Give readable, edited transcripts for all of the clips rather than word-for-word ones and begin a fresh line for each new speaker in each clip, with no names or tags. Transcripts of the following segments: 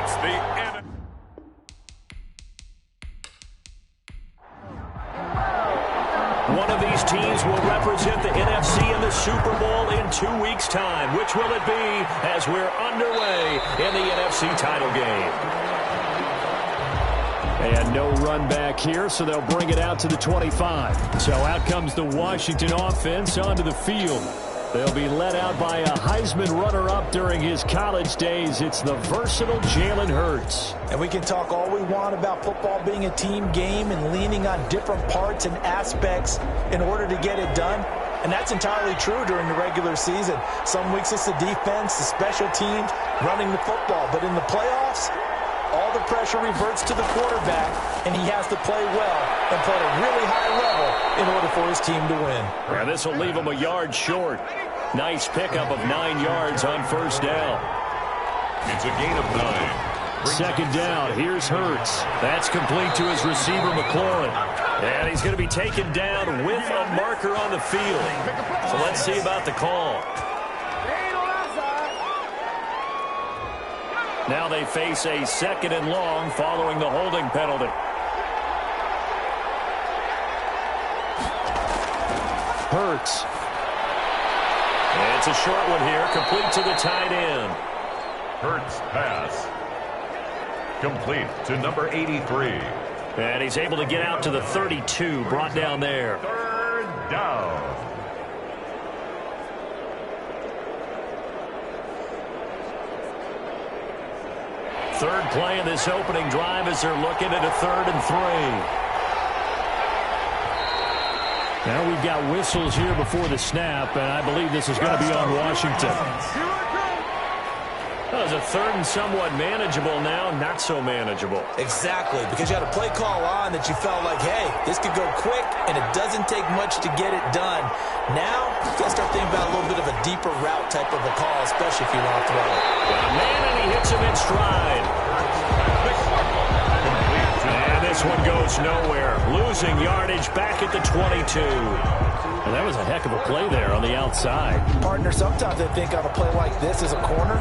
It's the
One of these teams will represent the NFC in the Super Bowl in 2 weeks' time. Which will it be as we're underway in the NFC title game? And no run back here, so they'll bring it out to the 25. So out comes the Washington offense onto the field. They'll be led out by a Heisman runner-up during his college days. It's the versatile Jalen Hurts.
And we can talk all we want about football being a team game and leaning on different parts and aspects in order to get it done. And that's entirely true during the regular season. Some weeks it's the defense, the special teams, running the football. But in the playoffs, all the pressure reverts to the quarterback, and he has to play well and play at a really high level in order for his team to win.
Yeah, this will leave him a yard short. Nice pickup of 9 yards on first down.
It's a gain of 9.
Second down, here's Hurts. That's complete to his receiver, McLaurin. And he's going to be taken down with a marker on the field. So let's see about the call. Now they face a 2nd and long following the holding penalty. Hurts. And it's a short one here, complete to the tight end.
Hurts pass. Complete to number 83.
And he's able to get out to the 32, brought down there.
3rd down.
Third play of this opening drive as they're looking at a 3rd and 3. Now we've got whistles here before the snap, and I believe this is going to be on Washington. That was a 3rd and somewhat manageable now, not so manageable.
Exactly, because you had a play call on that you felt like, hey, this could go quick, and it doesn't take much to get it done. Now, you got to start thinking about a little bit of a deeper route type of a call, especially if you want to throw it.
Got a man, and he hits him in stride. And this one goes nowhere. Losing yardage back at the 22. And that was a heck of a play there on the outside.
Partner, sometimes I think on a play like this as a corner,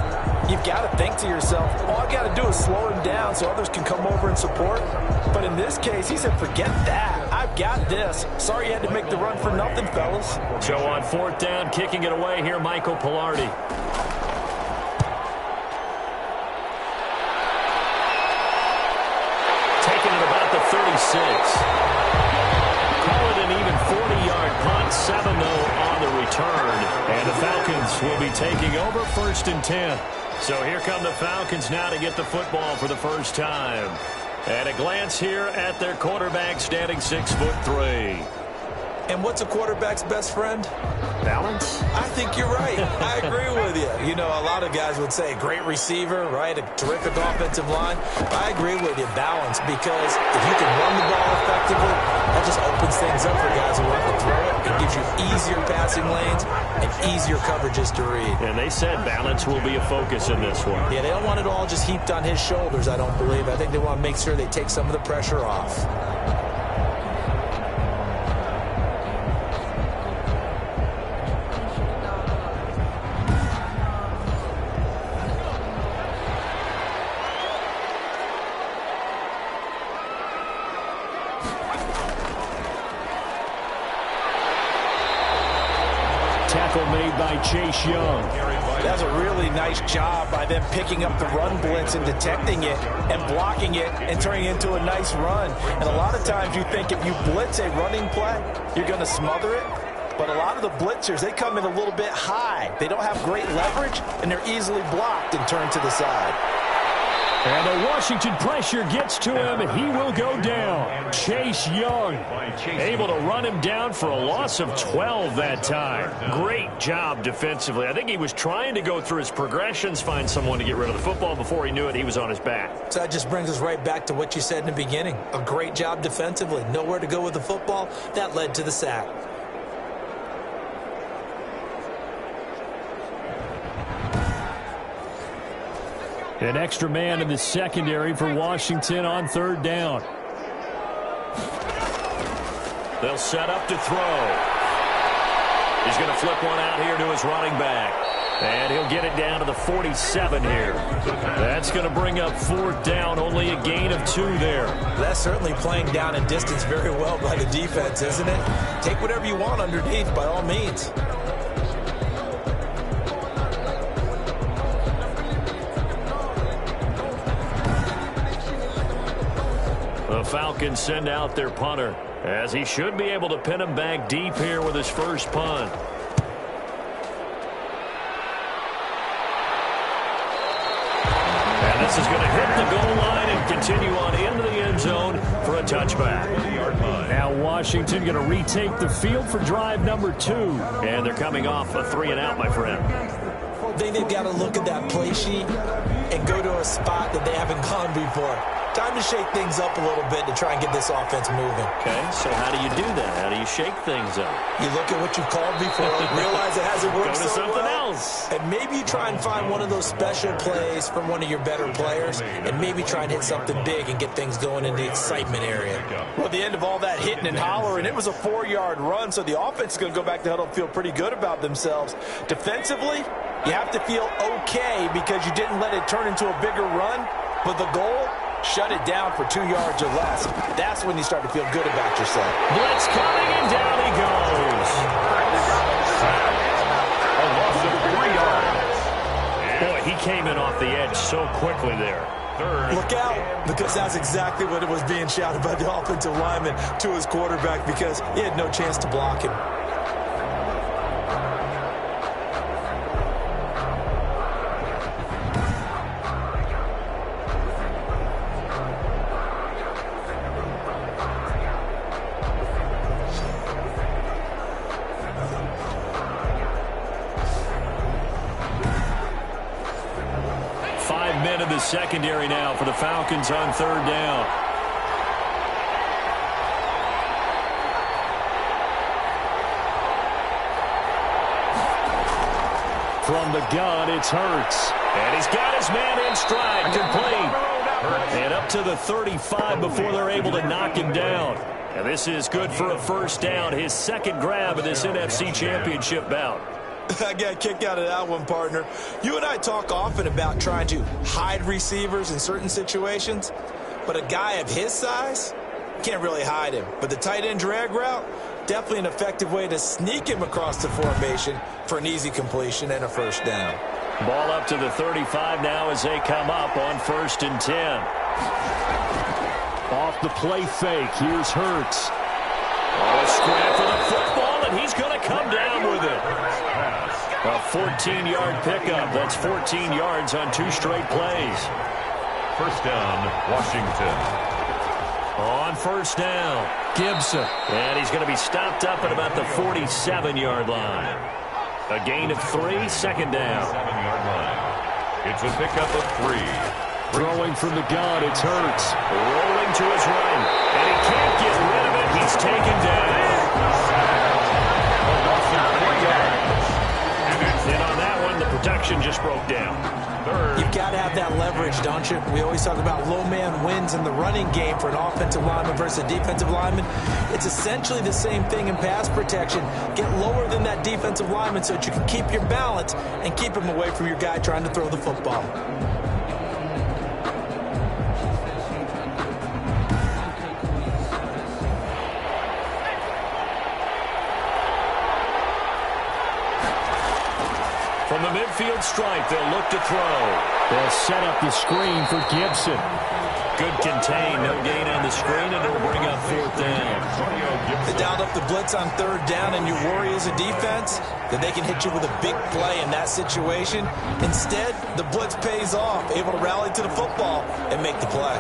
you've got to think to yourself, all I got to do is slow him down so others can come over and support. But in this case, he said, forget that. I've got this. Sorry you had to make the run for nothing, fellas.
So on 4th down, kicking it away here, Michael Pilardi. Taking it about the 36. Call it an even 40-yard punt, 7-0 on the return. And the Falcons will be taking over 1st and 10. So here come the Falcons now to get the football for the first time. And a glance here at their quarterback standing 6'3".
And what's a quarterback's best friend?
Balance?
I think you're right. I agree with you. You know, a lot of guys would say great receiver, right? A terrific offensive line. I agree with you, balance, because if you can run the ball effectively, that just opens things up for guys who want to throw it. It gives you easier passing lanes and easier coverages to read.
And they said balance will be a focus in this one.
Yeah, they don't want it all just heaped on his shoulders, I don't believe. I think they want to make sure they take some of the pressure off.
Tackle made by Chase Young.
That's a really nice job by them picking up the run blitz and detecting it and blocking it and turning it into a nice run. And a lot of times you think if you blitz a running play, you're going to smother it. But a lot of the blitzers, they come in a little bit high. They don't have great leverage, and they're easily blocked and turned to the side.
And the Washington pressure gets to him. He will go down. Chase Young able to run him down for a loss of 12 that time. Great job defensively. I think he was trying to go through his progressions, find someone to get rid of the football. Before he knew it, he was on his back.
So that just brings us right back to what you said in the beginning. A great job defensively. Nowhere to go with the football. That led to the sack.
An extra man in the secondary for Washington on 3rd down. They'll set up to throw. He's going to flip one out here to his running back. And he'll get it down to the 47 here. That's going to bring up 4th down, only a gain of 2 there.
That's certainly playing down in distance very well by the defense, isn't it? Take whatever you want underneath, by all means.
The Falcons send out their punter, as he should be able to pin him back deep here with his first punt. And this is going to hit the goal line and continue on into the end zone for a touchback. Now Washington going to retake the field for drive number 2. And they're coming off a 3-and-out, my friend.
I think they've got to look at that play sheet and go to a spot that they haven't gone before. Time to shake things up a little bit to try and get this offense moving.
Okay, so how do you do that? How do you shake things up?
You look at what you've called before, realize it hasn't worked
Go to
so
something
well,
else.
and maybe you try and find one of those special plays from one of your better players, and maybe try and hit something big and get things going in the excitement area. Well, at the end of all that hitting and hollering, it was a 4-yard run, so the offense is going to go back to huddle and feel pretty good about themselves. Defensively, you have to feel okay because you didn't let it turn into a bigger run, but the goal, shut it down for 2 yards or less. That's when you start to feel good about yourself.
Blitz coming, and down he goes.
A loss of 3 yards.
Boy, he came in off the edge so quickly there.
Look out, because that's exactly what it was being shouted by the offensive lineman to his quarterback because he had no chance to block him.
Secondary now for the Falcons on 3rd down. From the gun, it's Hurts. And he's got his man in stride, complete. And up to the 35 before they're able to knock him down. And this is good for a 1st down, his 2nd grab of this NFC Championship bout.
I got a kick out of that one, partner. You and I talk often about trying to hide receivers in certain situations, but a guy of his size can't really hide him. But the tight end drag route, definitely an effective way to sneak him across the formation for an easy completion and a 1st down.
Ball up to the 35 now as they come up on 1st and 10. Off the play fake, here's Hurts. Oh, a scrap for the football, and he's going to come down with it. A 14-yard pickup. That's 14 yards on 2 straight plays.
1st down, Washington.
On 1st down, Gibson. And he's going to be stopped up at about the 47-yard line. A gain of 3, 2nd down.
7-yard line. It's a pickup of 3.
Throwing from the gun, it's Hurts. Rolling to his right, and he can't get rid of it. He's taken down.
A loss of 3 yards.
And on that one, the protection just broke down. 3rd.
You've got to have that leverage, don't you? We always talk about low man wins in the running game for an offensive lineman versus a defensive lineman. It's essentially the same thing in pass protection. Get lower than that defensive lineman so that you can keep your balance and keep him away from your guy trying to throw the football.
From the midfield stripe, they'll look to throw. They'll set up the screen for Gibson. Good contain, no gain on the screen, and it'll bring up 4th down.
They dialed up the blitz on 3rd down, and you worry as a defense that they can hit you with a big play in that situation. Instead, the blitz pays off, able to rally to the football and make the play.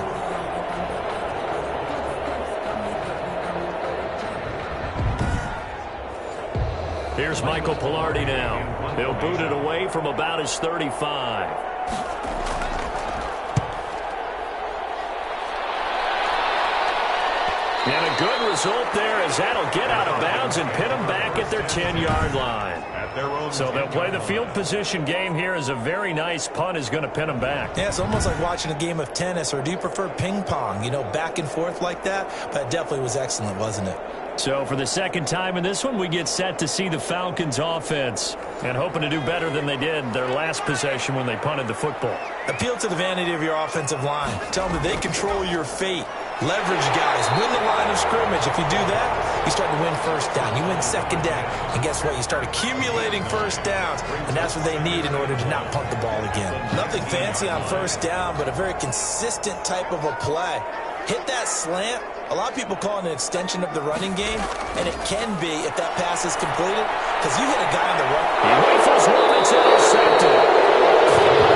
Here's Michael Pilardi now. He'll boot it away from about his 35. And a good result there as that'll get out of bounds and pin them back at their 10-yard line. So they'll play the field position game here as a very nice punt is going to pin them back.
Yeah, it's almost like watching a game of tennis, or do you prefer ping pong? You know, back and forth like that? But it definitely was excellent, wasn't it?
So for the second time in this one, we get set to see the Falcons offense and hoping to do better than they did their last possession when they punted the football.
Appeal to the vanity of your offensive line. Tell them that they control your fate. Leverage guys. Win the line of scrimmage. If you do that, you start to win first down. You win second down. And guess what? You start accumulating first downs. And that's what they need in order to not punt the ball again. Nothing fancy on first down, but a very consistent type of a play. Hit that slant. A lot of people call it an extension of the running game, and it can be if that pass is completed, because you hit a guy on the run.
He rifles one, it's intercepted.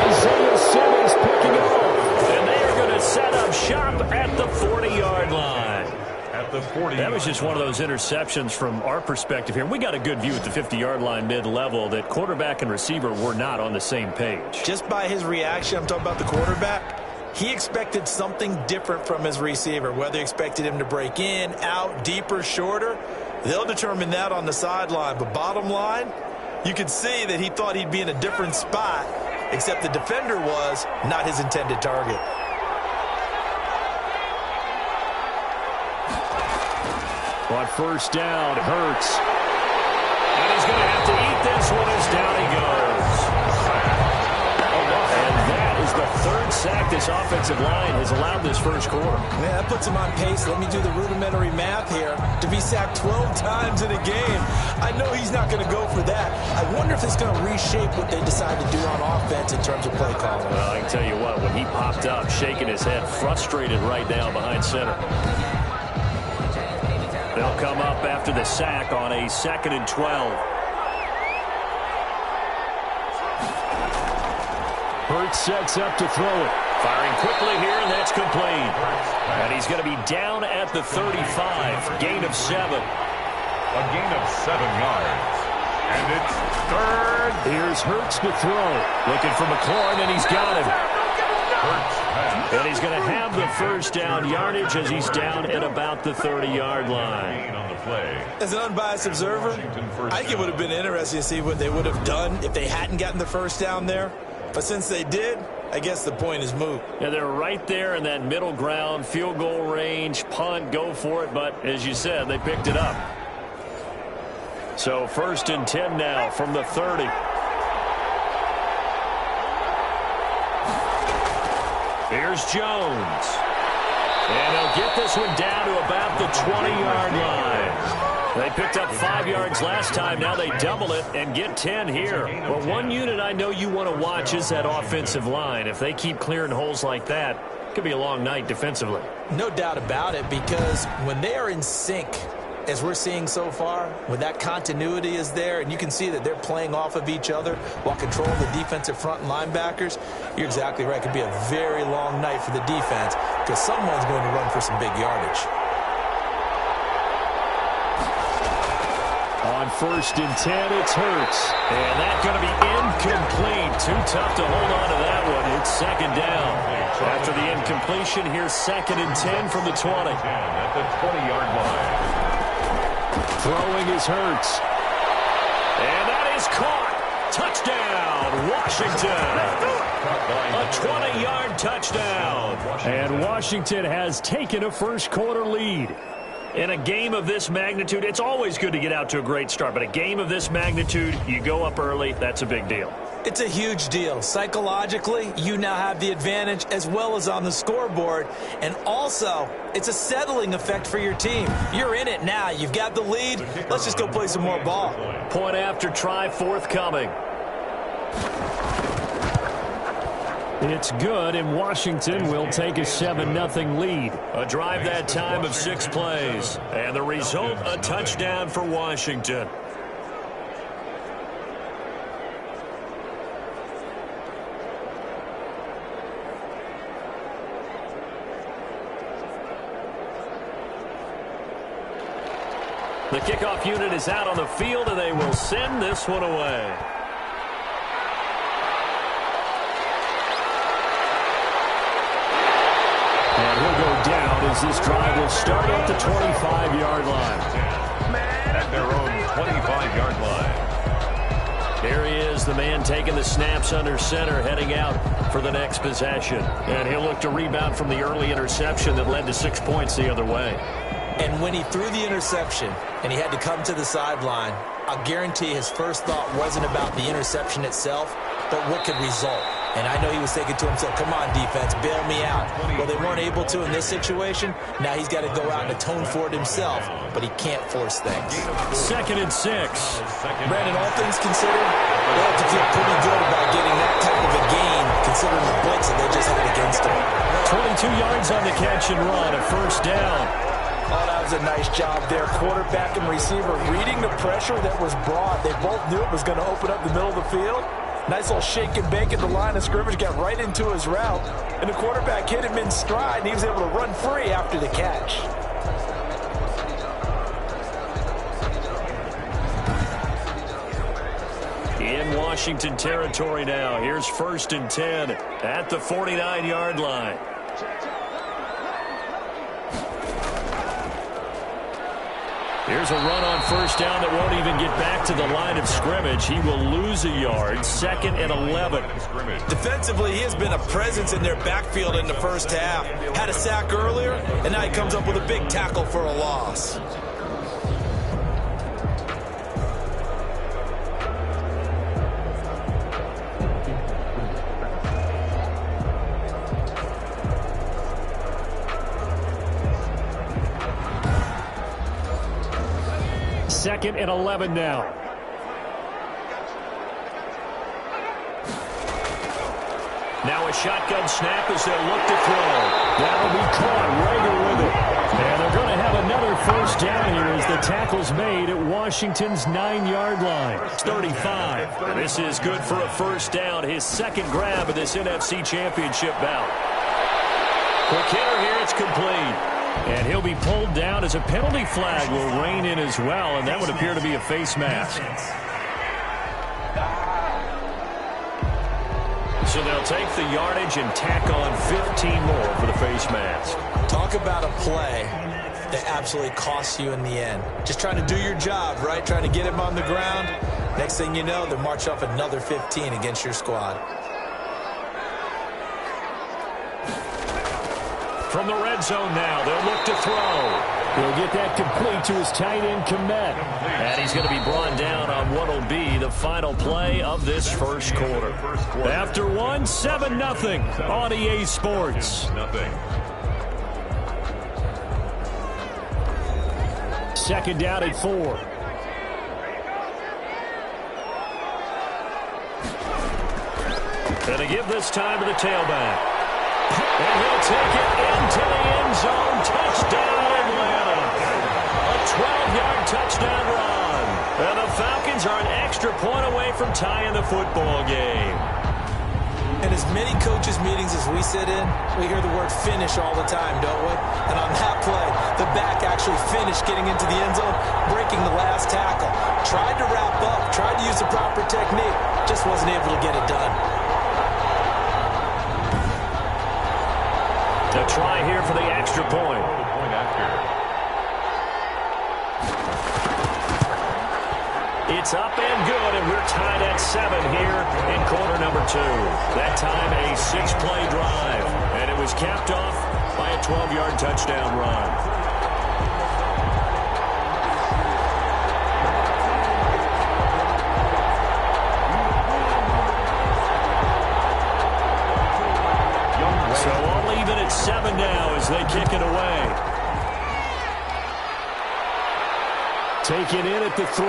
Isaiah Simmons picking it off, and they are going to set up shop at the 40-yard line.
At the 40.
That was just one of those interceptions from our perspective here. We got a good view at the 50-yard line mid-level that quarterback and receiver were not on the same page.
Just by his reaction, I'm talking about the quarterback, he expected something different from his receiver, whether he expected him to break in, out, deeper, shorter. They'll determine that on the sideline. But bottom line, you could see that he thought he'd be in a different spot, except the defender was not his intended target.
On first down, Hurts. And he's going to have to eat this one as down he goes. And that is the third sack this offensive line has allowed this first quarter.
Man, that puts him on pace. Let me do the rudimentary math here. To be sacked 12 times in a game, I know he's not going to go for that. I wonder if it's going to reshape what they decide to do on offense in terms of play calling.
Well, I can tell you what, when he popped up, shaking his head, frustrated right now behind center. They'll come up after the sack on a 2nd and 12. Hurts sets up to throw it. Firing quickly here, and that's complete. And he's going to be down at the 35. Gain of 7.
A gain of 7 yards. And it's third.
Here's Hurts to throw. Looking for McLaurin, and he's got him. And he's going to have the first down yardage as he's down at about the 30-yard line.
On the play.
As an unbiased observer, I think it would have been interesting to see what they would have done if they hadn't gotten the first down there. But since they did, I guess the point is moot.
Yeah, they're right there in that middle ground, field goal range, punt, go for it. But as you said, they picked it up. So 1st and 10 now from the 30. Here's Jones. And he'll get this one down to about the 20-yard line. They picked up 5 yards last time. Now they double it and get 10 here. But one unit I know you want to watch is that offensive line. If they keep clearing holes like that, it could be a long night defensively.
No doubt about it, because when they are in sync, as we're seeing so far, when that continuity is there and you can see that they're playing off of each other while controlling the defensive front and linebackers, you're exactly right. It could be a very long night for the defense because someone's going to run for some big yardage.
On 1st and 10, it's Hurts. And that's going to be incomplete. Too tough to hold on to that one. It's 2nd down. After the incompletion, here's 2nd and 10 from the 20.
At the 20-yard line.
Throwing is Hurts. And that is caught. Touchdown, Washington. A 20-yard touchdown. And Washington has taken a first quarter lead. In a game of this magnitude, it's always good to get out to a great start. But a game of this magnitude, you go up early, that's a big deal.
It's a huge deal. Psychologically, you now have the advantage as well as on the scoreboard. And also, it's a settling effect for your team. You're in it now. You've got the lead. Let's just go play some more ball.
Point after try forthcoming. It's good, and Washington will take a 7-0 lead. A drive that time of 6 plays. And the result, a touchdown for Washington. The kickoff unit is out on the field, and they will send this one away. And he'll go down as this drive will start at the 25-yard line.
At their own 25-yard line.
Here he is, the man taking the snaps under center, heading out for the next possession. And he'll look to rebound from the early interception that led to 6 points the other way.
And when he threw the interception and he had to come to the sideline, I'll guarantee his first thought wasn't about the interception itself, but what could result. And I know he was thinking to himself, come on, defense, bail me out. Well, they weren't able to in this situation. Now he's got to go out and atone for it himself, but he can't force things.
2nd and 6.
Brandon, all things considered, they have to feel pretty good about getting that type of a gain, considering the blitz that they just had against him.
22 yards on the catch and run, a first down.
Oh, that was a nice job there. Quarterback and receiver reading the pressure that was brought. They both knew it was going to open up the middle of the field. Nice little shake and bake at the line of scrimmage, got right into his route, and the quarterback hit him in stride, and he was able to run free after the catch.
In Washington territory now. Here's 1st and 10 at the 49-yard line. Here's a run on first down that won't even get back to the line of scrimmage. He will lose a yard. 2nd and 11.
Defensively, he has been a presence in their backfield in the first half. Had a sack earlier, and now he comes up with a big tackle for a loss.
Second and 11 now. Now a shotgun snap as they look to throw. That'll be caught. Rager with it. And they're going to have another first down here as the tackle's made at Washington's 9-yard line. It's 35. This is good for a first down. His 2nd grab of this NFC Championship bout. Quick hitter here. It's complete. And he'll be pulled down as a penalty flag will rein in as well, and that would appear to be a face mask. So they'll take the yardage and tack on 15 more for the face mask.
Talk about a play that absolutely costs you in the end. Just trying to do your job, right? Trying to get him on the ground. Next thing you know, they'll march off another 15 against your squad.
From the red zone now, they'll look to throw. He'll get that complete to his tight end, Komet. And he's going to be brought down on what will be the final play of this first quarter. After 7-0 on EA Sports. 2nd down at 4. And to give this time to the tailback. And he'll take it into the end zone. Touchdown, Atlanta. A 12-yard touchdown run. And the Falcons are an extra point away from tying the football game.
In as many coaches' meetings as we sit in, we hear the word finish all the time, don't we? And on that play, the back actually finished getting into the end zone, breaking the last tackle. Tried to wrap up, tried to use the proper technique, just wasn't able to get it done.
A try here for the extra point. It's up and good, and we're tied at 7 here in quarter number 2. That time a 6-play drive, and it was capped off by a 12-yard touchdown run. So all even at 7 now as they kick it away. Taken in at the 3.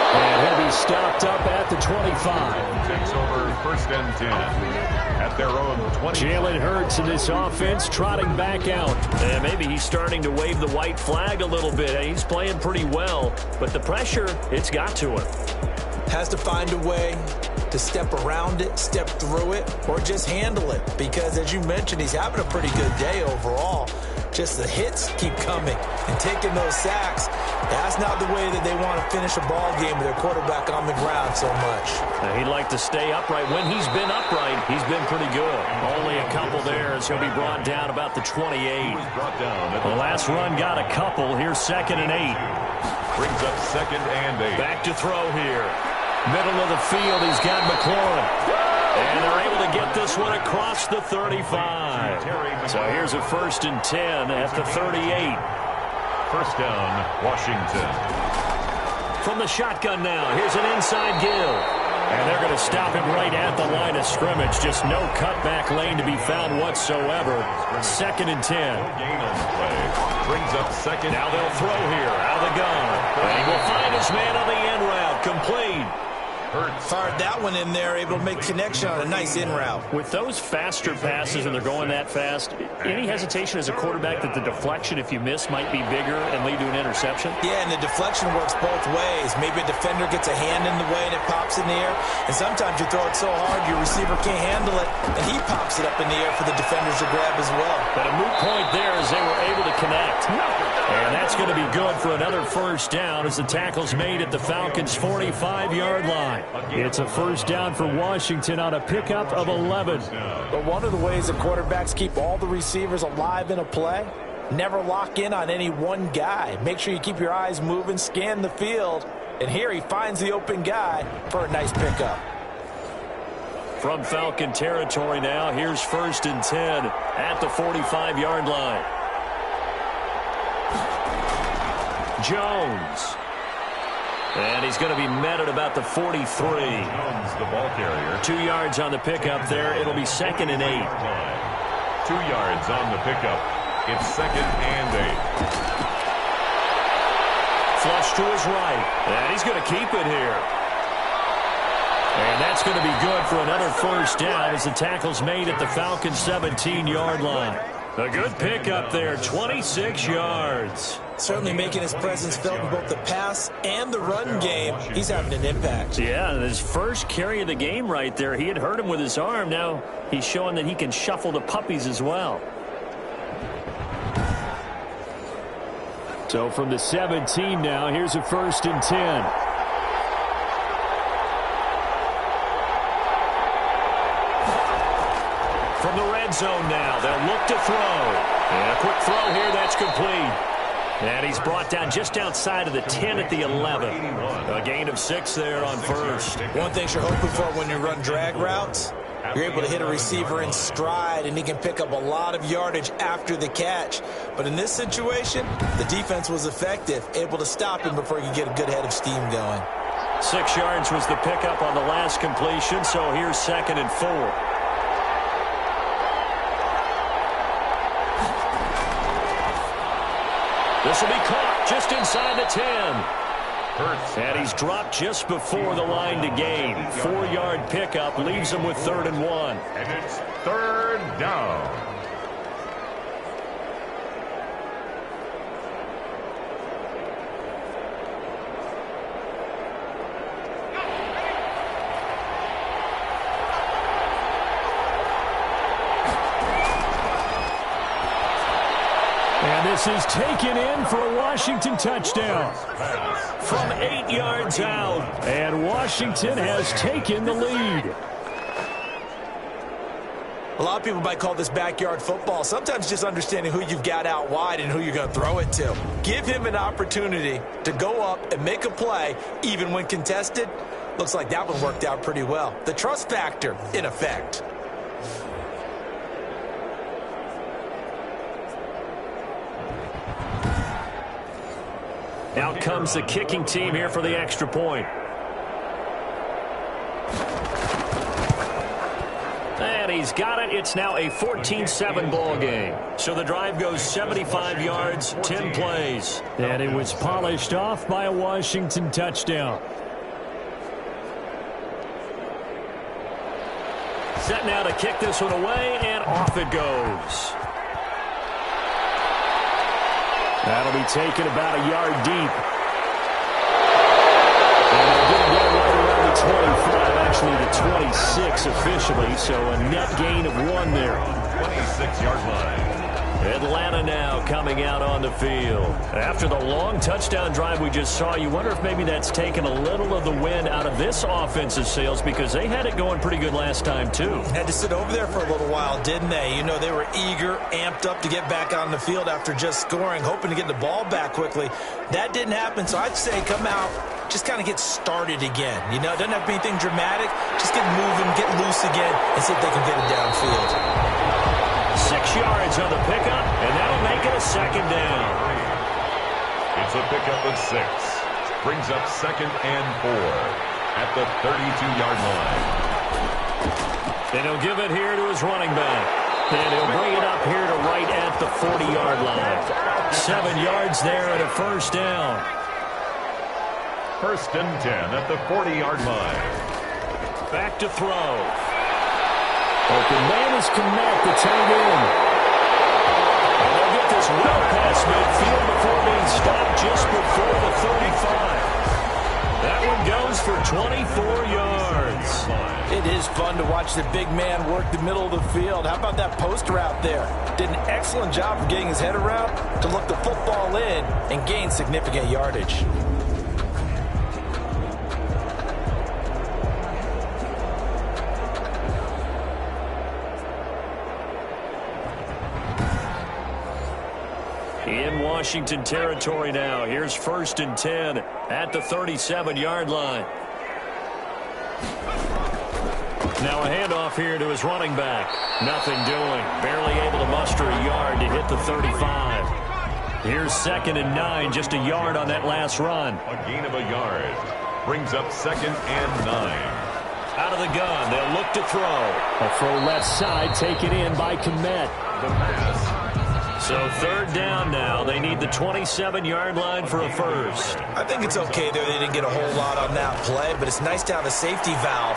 And he'll be stopped up at the 25.
Takes over 1st and 10 at their own 20.
Jalen Hurts in this offense trotting back out. And maybe he's starting to wave the white flag a little bit. He's playing pretty well, but the pressure, it's got to him.
Has to find a way to step around it, step through it, or just handle it. Because, as you mentioned, he's having a pretty good day overall. Just the hits keep coming and taking those sacks. That's not the way that they want to finish a ball game with their quarterback on the ground so much.
Now, he'd like to stay upright. When he's been upright, he's been pretty good. Only a couple there as he'll be brought down about the 28. The last run got a couple. Here's 2nd and 8.
Brings up 2nd and 8.
Back to throw here. Middle of the field, he's got McLaurin. And they're able to get this one across the 35. So here's a 1st and 10 at the 38.
First down, Washington.
From the shotgun now, here's an inside give. And they're going to stop him right at the line of scrimmage. Just no cutback lane to be found whatsoever. 2nd and 10.
Gain on the play. Brings up second.
Now they'll throw here out of the gun. And he will find his man on the end route. Complete.
Fired that one in there, able to make connection on a nice in route.
With those faster passes and they're going that fast, any hesitation as a quarterback that the deflection, if you miss, might be bigger and lead to an interception?
Yeah, and the deflection works both ways. Maybe a defender gets a hand in the way and it pops in the air. And sometimes you throw it so hard your receiver can't handle it, and he pops it up in the air for the defenders to grab as well.
But a moot point there as they were able to connect. And that's going to be good for another 1st down as the tackle's made at the Falcons' 45-yard line. It's a 1st down for Washington on a pickup of 11.
But one of the ways that quarterbacks keep all the receivers alive in a play, never lock in on any one guy. Make sure you keep your eyes moving, scan the field. And here he finds the open guy for a nice pickup.
From Falcon territory now, here's 1st and 10 at the 45-yard line. Jones. And he's going to be met at about the 43.
Jones, the ball carrier.
2 yards on the pickup there. It'll be 2nd and 8.
2 yards on the pickup. It's 2nd and 8.
Flush to his right. And he's going to keep it here. And that's going to be good for another 1st down as the tackle's made at the Falcons' 17-yard line. A good pickup there, 26 yards.
Certainly making his presence felt in both the pass and the run game. He's having an impact.
Yeah, and his first carry of the game right there, he had hurt him with his arm. Now he's showing that he can shuffle the puppies as well. So from the 17 now, here's a 1st and 10. From the red zone now, they'll look to throw. And a quick throw here, that's complete. And he's brought down just outside of the 10 at the 11. A gain of 6 there on 1st.
One thing you're hoping for when you run drag routes, you're able to hit a receiver in stride, and he can pick up a lot of yardage after the catch. But in this situation, the defense was effective, able to stop him before he could get a good head of steam going.
6 yards was the pickup on the last completion, so here's 2nd and 4. This will be caught just inside the 10. And he's dropped just before the line to gain. 4-yard pickup leaves him with 3rd and 1.
And it's 3rd down.
And this is taken in for a Washington touchdown. From 8 yards out. And Washington has taken the lead.
A lot of people might call this backyard football. Sometimes just understanding who you've got out wide and who you're going to throw it to. Give him an opportunity to go up and make a play, even when contested. Looks like that one worked out pretty well. The trust factor in effect.
Out comes the kicking team here for the extra point. And he's got it. It's now a 14-7 ball game. So the drive goes 75 yards, 10 plays. And it was polished off by a Washington touchdown. Set now to kick this one away, and off it goes. That'll be taken about a yard deep. And they're going to get it right around the 25, actually the 26 officially, so a net gain of 1 there.
26-yard line.
Atlanta now coming out on the field. After the long touchdown drive we just saw, you wonder if maybe that's taken a little of the wind out of this offensive sails, because they had it going pretty good last time too.
Had to sit over there for a little while, didn't they? You know, they were eager, amped up to get back on the field after just scoring, hoping to get the ball back quickly. That didn't happen, so I'd say come out just kind of get started again. You know, it doesn't have to be anything dramatic. Just get moving, get loose again, and see if they can get it downfield.
6 yards on the pickup, and that'll make it a second down.
It's a pickup of 6. Brings up 2nd and 4 at the 32-yard line.
And he'll give it here to his running back. And he'll bring it up here to right at the 40-yard line. 7 yards there and a first down.
1st and 10 at the 40-yard line.
Back to throw. Open man is Komet, the tight end. And they'll get this well past midfield before being stopped just before the 35. That one goes for 24 yards.
It is fun to watch the big man work the middle of the field. How about that post route there? Did an excellent job of getting his head around to look the football in and gain significant yardage.
In Washington territory now. Here's 1st and 10 at the 37-yard line. Now a handoff here to his running back. Nothing doing. Barely able to muster a yard to hit the 35. Here's 2nd and 9. Just a yard on that last run.
A gain of a yard. Brings up 2nd and 9.
Out of the gun. They'll look to throw. A throw left side taken in by Komet.
The pass.
So 3rd down now. They need the 27-yard line for a first.
I think it's okay there. They didn't get a whole lot on that play, but it's nice to have a safety valve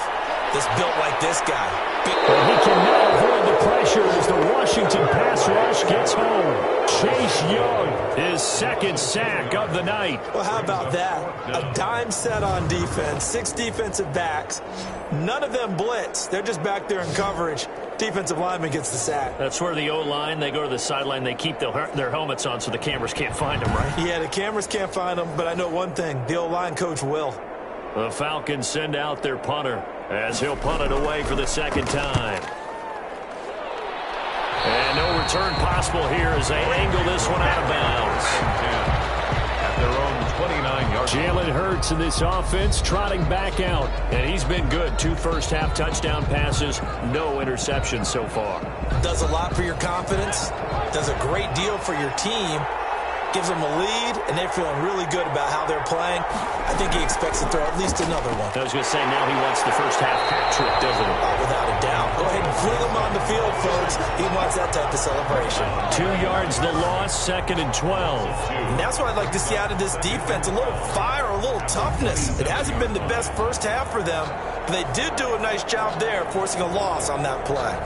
that's built like this guy.
Well, he cannot avoid the pressure as the Washington pass rush gets home. Chase Young, his 2nd sack of the night.
Well, how about that? A dime set on defense, 6 defensive backs. None of them blitz. They're just back there in coverage. Defensive lineman gets the sack.
That's where the O-line, they go to the sideline, they keep their helmets on so the cameras can't find them, right?
Yeah, the cameras can't find them, but I know one thing. The O-line coach will.
The Falcons send out their punter as he'll punt it away for the 2nd time. And no return possible here as they angle this one out of bounds.
At their own 29-yard.
Jalen Hurts in this offense trotting back out. And he's been good. 2 first-half touchdown passes, no interceptions so far.
Does a lot for your confidence. Does a great deal for your team. Gives them a lead, and they're feeling really good about how they're playing. I think he expects to throw at least another one.
I was going to say, now he wants the first-half hat trick, doesn't he?
Oh, without a doubt. Go ahead and fling him on the field, folks. He wants that type of celebration.
2 yards the loss, 2nd and 12.
And that's what I'd like to see out of this defense. A little fire, a little toughness. It hasn't been the best first half for them, but they did do a nice job there, forcing a loss on that play.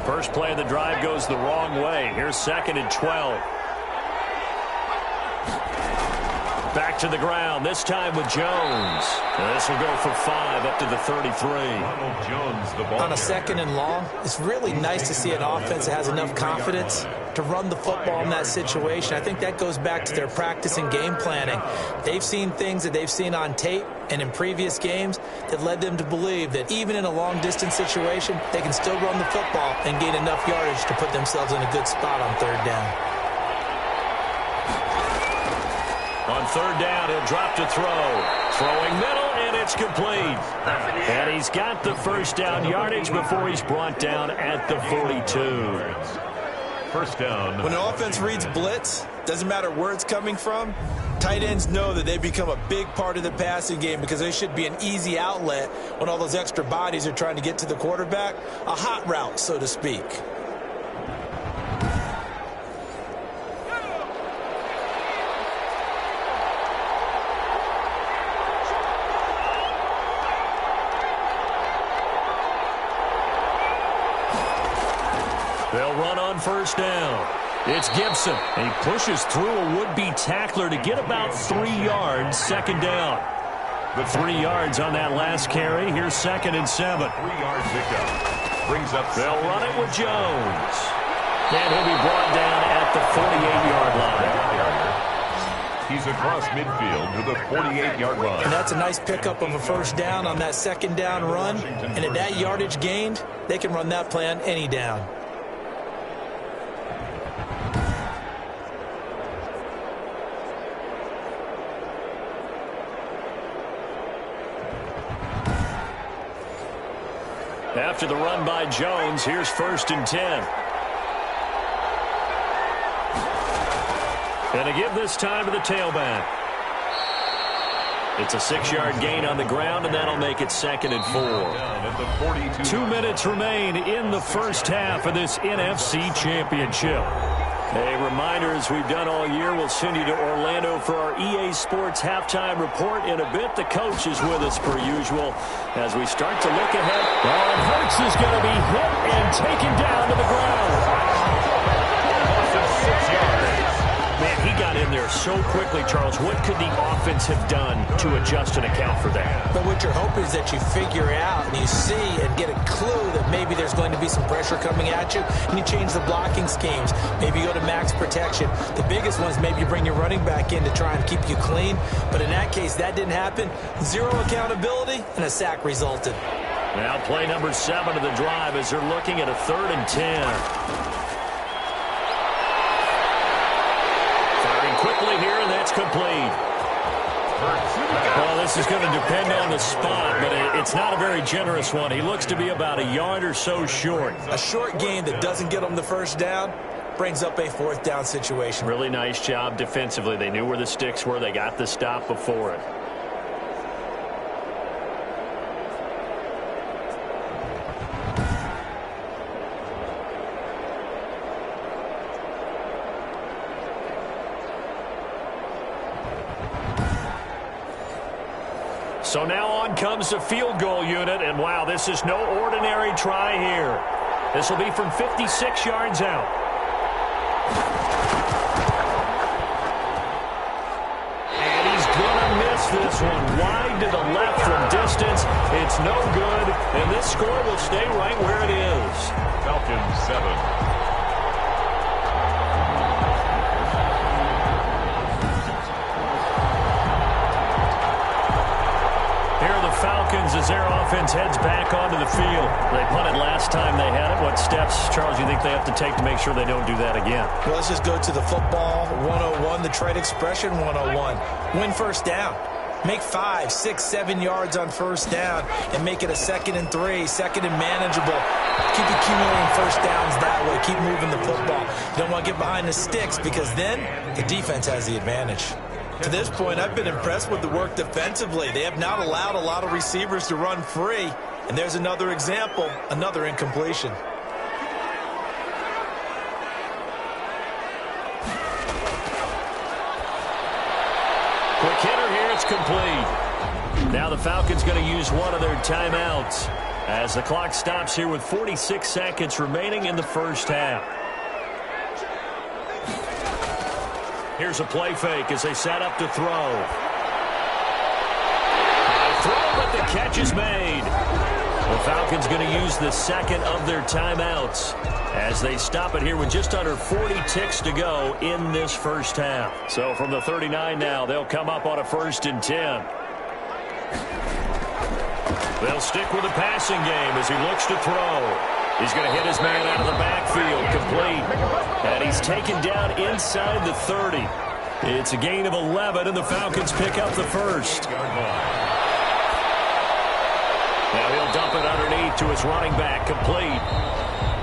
First play of the drive goes the wrong way. Here's 2nd and 12. Back to the ground, this time with Jones. This will go for 5 up to the 33.
Ronald Jones, the ball
on a 2nd and long, it's really nice to see an offense that has enough confidence to run the football in that situation. I think that goes back to their practice and game planning. They've seen things that they've seen on tape and in previous games that led them to believe that even in a long-distance situation, they can still run the football and gain enough yardage to put themselves in a good spot on 3rd down.
On 3rd down, he'll drop to throw. Throwing middle, and it's complete. And he's got the first down yardage before he's brought down at the 42.
First down.
When an offense reads blitz, doesn't matter where it's coming from, tight ends know that they become a big part of the passing game because they should be an easy outlet when all those extra bodies are trying to get to the quarterback. A hot route, so to speak.
They'll run on first down. It's Gibson. And he pushes through a would-be tackler to get about 3 yards. 2nd down. The 3 yards on that last carry. Here's 2nd and 7.
3-yard pickup. Brings up.
They'll run it with Jones. And he'll be brought down at the 48-yard line.
He's across midfield to the 48-yard line.
And that's a nice pickup of a first down on that 2nd down run. And at that yardage gained, they can run that play on any down.
After the run by Jones, here's 1st and 10. And to give this time to the tailback. It's a 6-yard gain on the ground, and that'll make it 2nd and 4. 2 minutes remain in the first half of this NFC Championship. A reminder, as we've done all year, we'll send you to Orlando for our EA Sports halftime report in a bit. The coach is with us per usual as we start to look ahead. And Hurts is going to be hit and taken down to the ground. Man, he got in there so quickly, Charles. What could the offense have done to adjust and account for that?
But what you're hoping is that you figure out and you see and get a clue that maybe there's going to be some pressure coming at you, and you change the blocking schemes. Maybe you go to max protection. The biggest one is maybe you bring your running back in to try and keep you clean. But in that case, that didn't happen. 0 accountability, and a sack resulted.
Now play number 7 of the drive as they're looking at a 3rd and 10. Quickly here, and that's complete. Well, this is going to depend on the spot, but it's not a very generous one. He looks to be about a yard or so short.
A short gain that doesn't get him the first down brings up a 4th down situation.
Really nice job defensively. They knew where the sticks were. They got the stop before it. So now on comes the field goal unit, and wow, this is no ordinary try here. This will be from 56 yards out. And he's going to miss this one. Wide to the left from distance. It's no good, and this score will stay right where it is.
Falcons 7.
Falcons as their offense heads back onto the field. They punted last time they had it. What steps, Charles, do you think they have to take to make sure they don't do that again?
Well, let's just go to the football 101, the trade expression 101. Win first down. Make 5, 6, 7 yards on first down and make it a 2nd and 3, 2nd and manageable. Keep accumulating first downs that way. Keep moving the football. You don't want to get behind the sticks because then the defense has the advantage. To this point, I've been impressed with the work defensively. They have not allowed a lot of receivers to run free. And there's another example, another incompletion.
Quick hitter here, it's complete. Now the Falcons going to use one of their timeouts as the clock stops here with 46 seconds remaining in the first half. Here's a play fake as they set up to throw. A throw, but the catch is made. The Falcons going to use the 2nd of their timeouts as they stop it here with just under 40 ticks to go in this first half. So from the 39 now, they'll come up on a 1st and 10. They'll stick with the passing game as he looks to throw. He's going to hit his man out of the backfield, complete. And he's taken down inside the 30. It's a gain of 11, and the Falcons pick up the first. Now he'll dump it underneath to his running back, complete.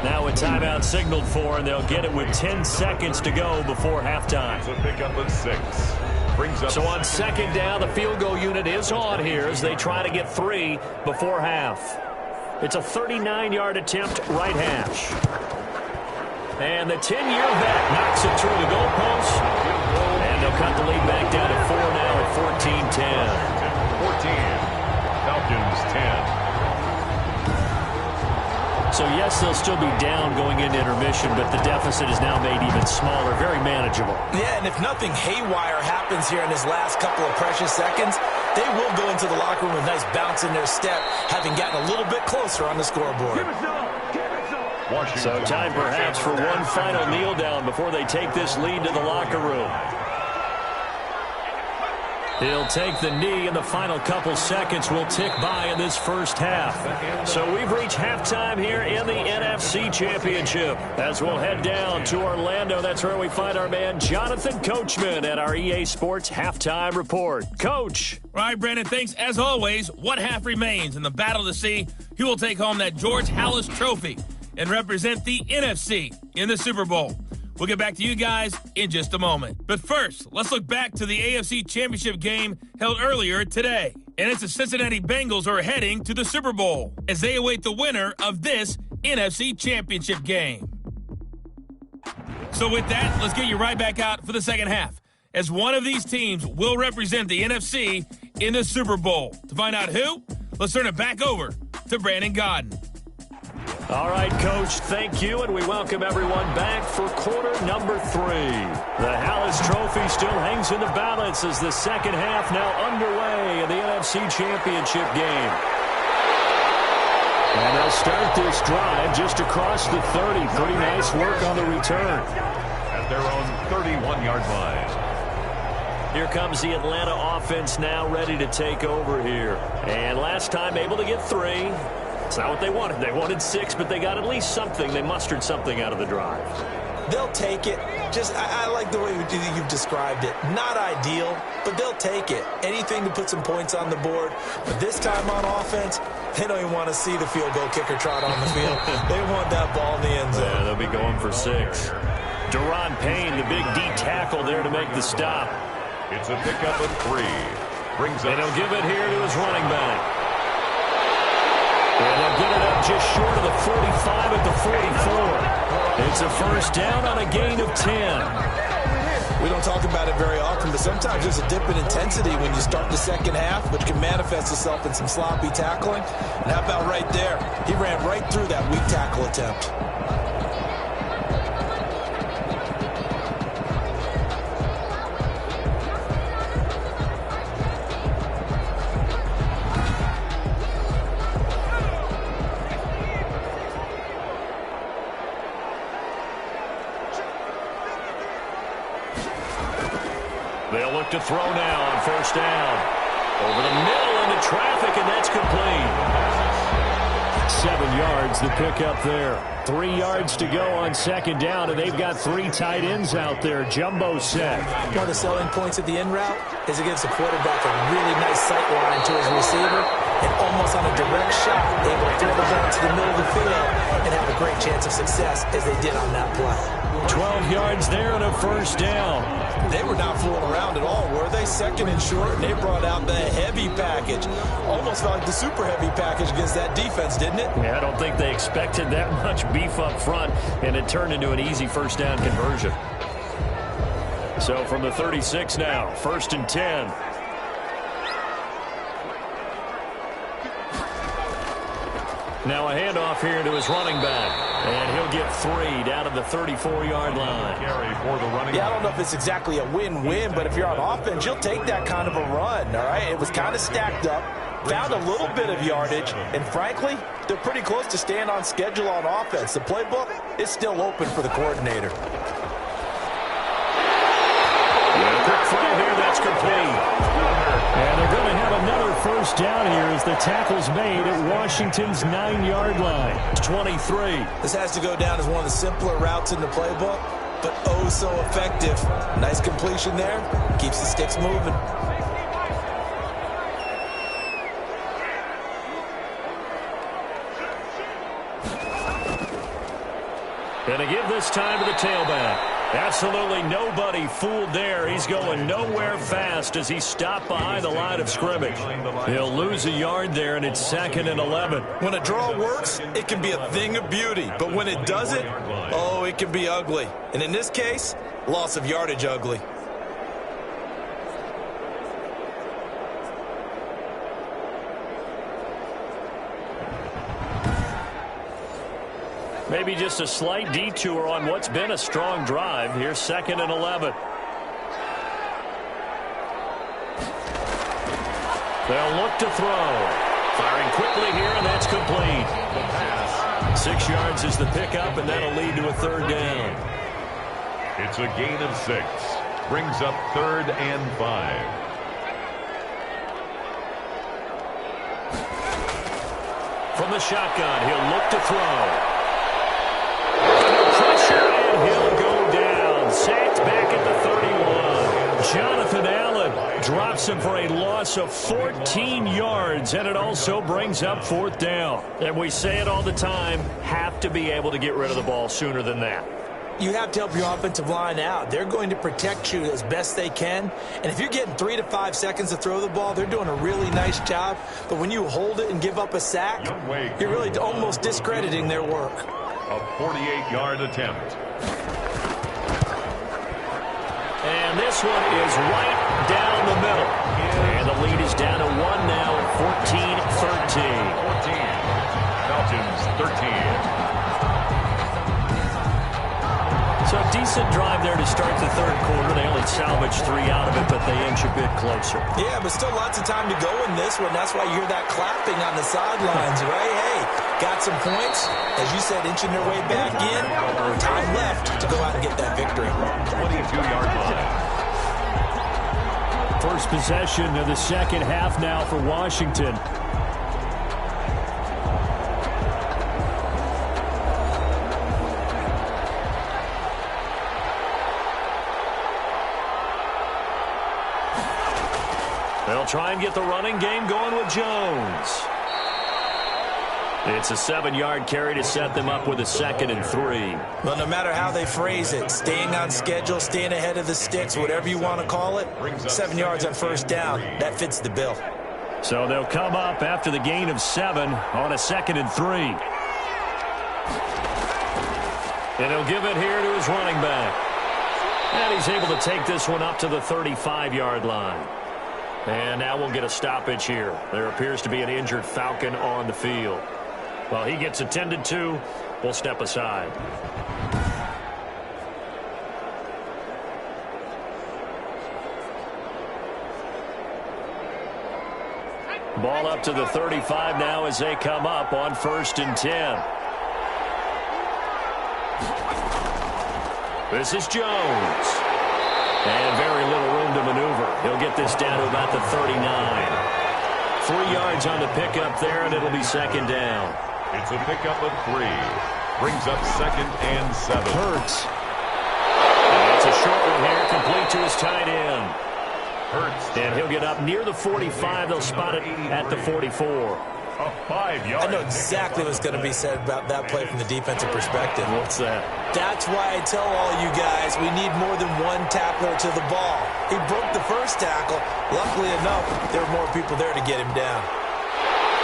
Now a timeout signaled for, and they'll get it with 10 seconds to go before halftime.
So pick up at 6.
So on 2nd down, the field goal unit is on here as they try to get 3 before half. It's a 39-yard attempt, right hash. And the 10-year vet knocks it through the goalpost. And they'll cut the lead back down to 4 now at 14-10.
14. Falcons 10.
So, yes, they'll still be down going into intermission, but the deficit is now made even smaller, very manageable.
Yeah, and if nothing haywire happens here in his last couple of precious seconds, they will go into the locker room with a nice bounce in their step, having gotten a little bit closer on the scoreboard.
So time perhaps for one final kneel down before they take this lead to the locker room. He'll take the knee, and the final couple seconds will tick by in this first half. So we've reached halftime here in the NFC Championship. As we'll head down to Orlando, that's where we find our man Jonathan Coachman at our EA Sports Halftime Report. Coach.
All right, Brandon, thanks. As always, one half remains in the battle to see who will take home that George Halas Trophy and represent the NFC in the Super Bowl. We'll get back to you guys in just a moment. But first, let's look back to the AFC Championship game held earlier today. And it's the Cincinnati Bengals who are heading to the Super Bowl as they await the winner of this NFC Championship game. So with that, let's get you right back out for the second half, as one of these teams will represent the NFC in the Super Bowl. To find out who, let's turn it back over to Brandon Godden.
All right, Coach, thank you, and we welcome everyone back for quarter number 3. The Halas Trophy still hangs in the balance as the second half now underway in the NFC Championship game. And they'll start this drive just across the 30. Pretty nice work on the return.
At their own 31-yard line.
Here comes the Atlanta offense now ready to take over here. And last time able to get 3. It's not what they wanted. They wanted 6, but they got at least something. They mustered something out of the drive.
They'll take it. I like the way you've described it. Not ideal, but they'll take it. Anything to put some points on the board. But this time on offense, they don't even want to see the field goal kicker trot on the field. They want that ball in the end zone.
Yeah, they'll be going for 6. Deron Payne, the big D tackle there to make the stop.
It's a pickup of 3. Brings up.
And he'll give it here to his running back. And they'll get it up just short of the 45 at the 44. It's a first down on a gain of 10.
We don't talk about it very often, but sometimes there's a dip in intensity when you start the second half, which can manifest itself in some sloppy tackling. And how about right there? He ran right through that weak tackle attempt.
They'll look to throw now on first down. Over the middle into traffic, and that's complete. 7 yards, the pickup there. 3 yards to go on second down, and they've got 3 tight ends out there. Jumbo set.
One of the selling points of the in route is it gives the quarterback a really nice sight line to his receiver, and almost on a direct shot, able to throw the ball to the middle of the field and have a great chance of success as they did on that play.
12 yards there and a first down.
They were not fooling around at all, were they? Second and short, and they brought out the heavy package. Almost felt like the super heavy package against that defense, didn't it?
Yeah, I don't think they expected that much beef up front, and it turned into an easy first down conversion. So from the 36 now, 1st and 10. Now a handoff here to his running back. And he'll get 3 down at the 34-yard line.
Yeah, I don't know if it's exactly a win-win, but if you're on offense, you'll take that kind of a run, all right? It was kind of stacked up, found a little bit of yardage, and frankly, they're pretty close to staying on schedule on offense. The playbook is still open for the coordinator.
Quick throw here, that's complete. And they're going to have another first down here as the tackle's made at Washington's 9-yard line. It's 23.
This has to go down as one of the simpler routes in the playbook, but oh so effective. Nice completion there. Keeps the sticks moving.
And to give this time to the tailback. Absolutely nobody fooled there. He's going nowhere fast as he stopped behind the line of scrimmage. He'll lose a yard there, and it's 2nd and 11.
When a draw works, it can be a thing of beauty. But when it doesn't, oh, it can be ugly. And in this case, loss of yardage ugly.
Maybe just a slight detour on what's been a strong drive. Here's 2nd and 11. They'll look to throw. Firing quickly here, and that's complete. 6 yards is the pickup, and that'll lead to a 3rd down.
It's a gain of 6. Brings up 3rd and 5.
From the shotgun, he'll look to throw. Under pressure, and he'll go down. Sacked back at the 31. Jonathan Allen drops him for a loss of 14 yards, and it also brings up 4th down. And we say it all the time, have to be able to get rid of the ball sooner than that.
You have to help your offensive line out. They're going to protect you as best they can. And if you're getting 3 to 5 seconds to throw the ball, they're doing a really nice job. But when you hold it and give up a sack, you're really almost discrediting their work.
A 48-yard attempt.
And this one is right down the middle. And the lead is down to 1 now, 14-13.
14. Falcons 13.
So a decent drive there to start the 3rd quarter. They only salvaged 3 out of it, but they inch a bit closer.
Yeah, but still lots of time to go in this one. That's why you hear that clapping on the sidelines, right? Hey, got some points. As you said, inching their way back in. Time left to go out and get that victory.
22-yard line.
First possession of the second half now for Washington. They'll try and get the running game going with Jones. It's a 7-yard carry to set them up with a 2nd and 3.
Well, no matter how they phrase it, staying on schedule, staying ahead of the sticks, whatever you want to call it, 7 yards on 1st down, that fits the bill.
So they'll come up after the gain of 7 on a 2nd and 3. And he'll give it here to his running back. And he's able to take this one up to the 35-yard line. And now we'll get a stoppage here. There appears to be an injured Falcon on the field. Well, he gets attended to. We'll step aside. Ball up to the 35 now as they come up on 1st and 10. This is Jones. And very little room to maneuver. He'll get this down to about the 39. 3 yards on the pickup there, and it'll be 2nd down.
It's a pickup of 3. Brings up 2nd and 7.
Hurts. And it's a short one here, complete to his tight end.
Hurts.
And he'll get up near the 45. They'll spot it at the 44.
A 5-yard.
I know exactly what's going to be said about that play from the defensive perspective.
What's that?
That's why I tell all you guys we need more than one tackler to the ball. He broke the first tackle. Luckily enough, there were more people there to get him down.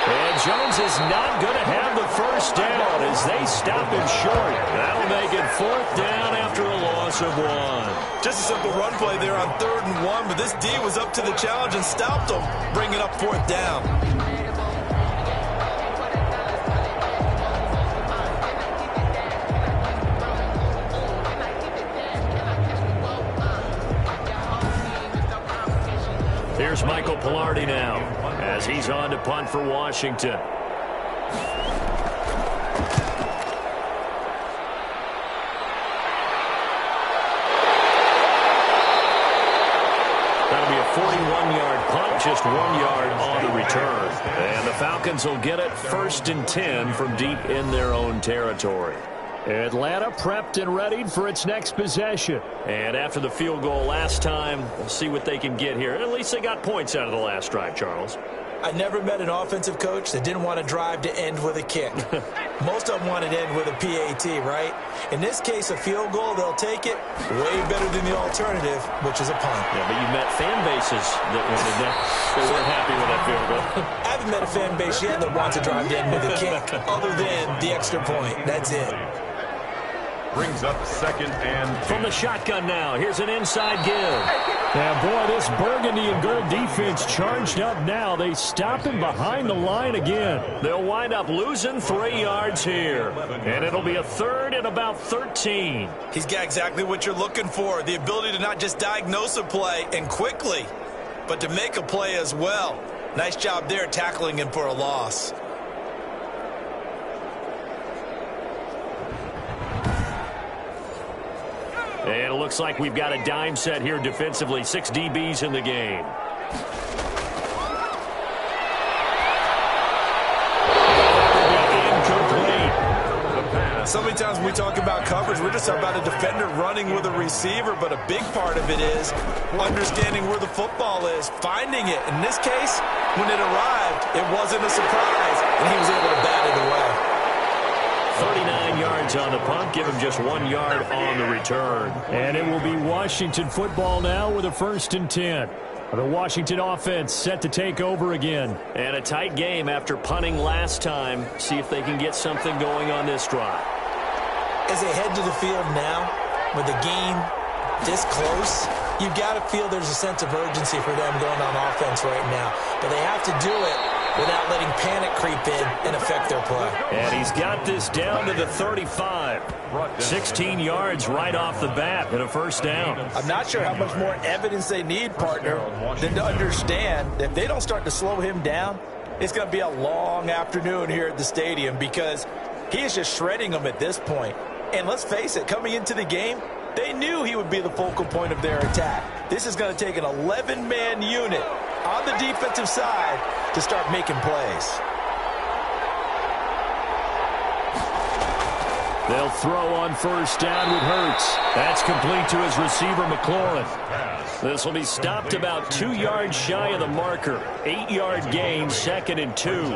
And Jones is not going to have the first down as they stop him short. That'll make it 4th down after a loss of 1.
Just a simple run play there on 3rd and 1, but this D was up to the challenge and stopped him, bringing up 4th down.
Here's Michael Pilardi now as he's on to punt for Washington. That'll be a 41-yard punt, just 1 yard on the return. And the Falcons will get it 1st and 10 from deep in their own territory. Atlanta prepped and readied for its next possession. And after the field goal last time, we'll see what they can get here. At least they got points out of the last drive, Charles.
I never met an offensive coach that didn't want to drive to end with a kick. Most of them want to end with a PAT, right? In this case, a field goal, they'll take it way better than the alternative, which is a punt.
Yeah, but you've met fan bases that wanted that. They weren't happy with that field goal.
I haven't met a fan base yet that wants to drive to end with a kick, other than the extra point. That's it.
Brings up 2nd and 2.
From the shotgun now, here's an inside give. Now, boy, this burgundy and gold defense charged up now. They stop him behind the line again. They'll wind up losing 3 yards here. And it'll be a 3rd and about 13.
He's got exactly what you're looking for, the ability to not just diagnose a play and quickly, but to make a play as well. Nice job there tackling him for a loss.
And it looks like we've got a dime set here defensively. 6 DBs in the game.
times when we talk about coverage, we're just talking about a defender running with a receiver, but a big part of it is understanding where the football is, finding it. In this case, when it arrived, it wasn't a surprise, and he was able to bat it away.
39 yards on the punt, give him just 1 yard on the return. And it will be Washington football now with a 1st and 10. The Washington offense set to take over again. And a tight game after punting last time. See if they can get something going on this drive.
As they head to the field now, with the game this close, you've got to feel there's a sense of urgency for them going on offense right now. But they have to do it without letting panic creep in and affect their play.
And he's got this down to the 35. 16 yards right off the bat and a 1st down.
I'm not sure how much more evidence they need, partner, than to understand that if they don't start to slow him down, it's going to be a long afternoon here at the stadium because he is just shredding them at this point. And let's face it, coming into the game, they knew he would be the focal point of their attack. This is going to take an 11-man unit on the defensive side to start making plays.
They'll throw on 1st down with Hurts. That's complete to his receiver, McLaurin. This will be stopped about 2 yards shy of the marker. 8-yard gain, 2nd and 2.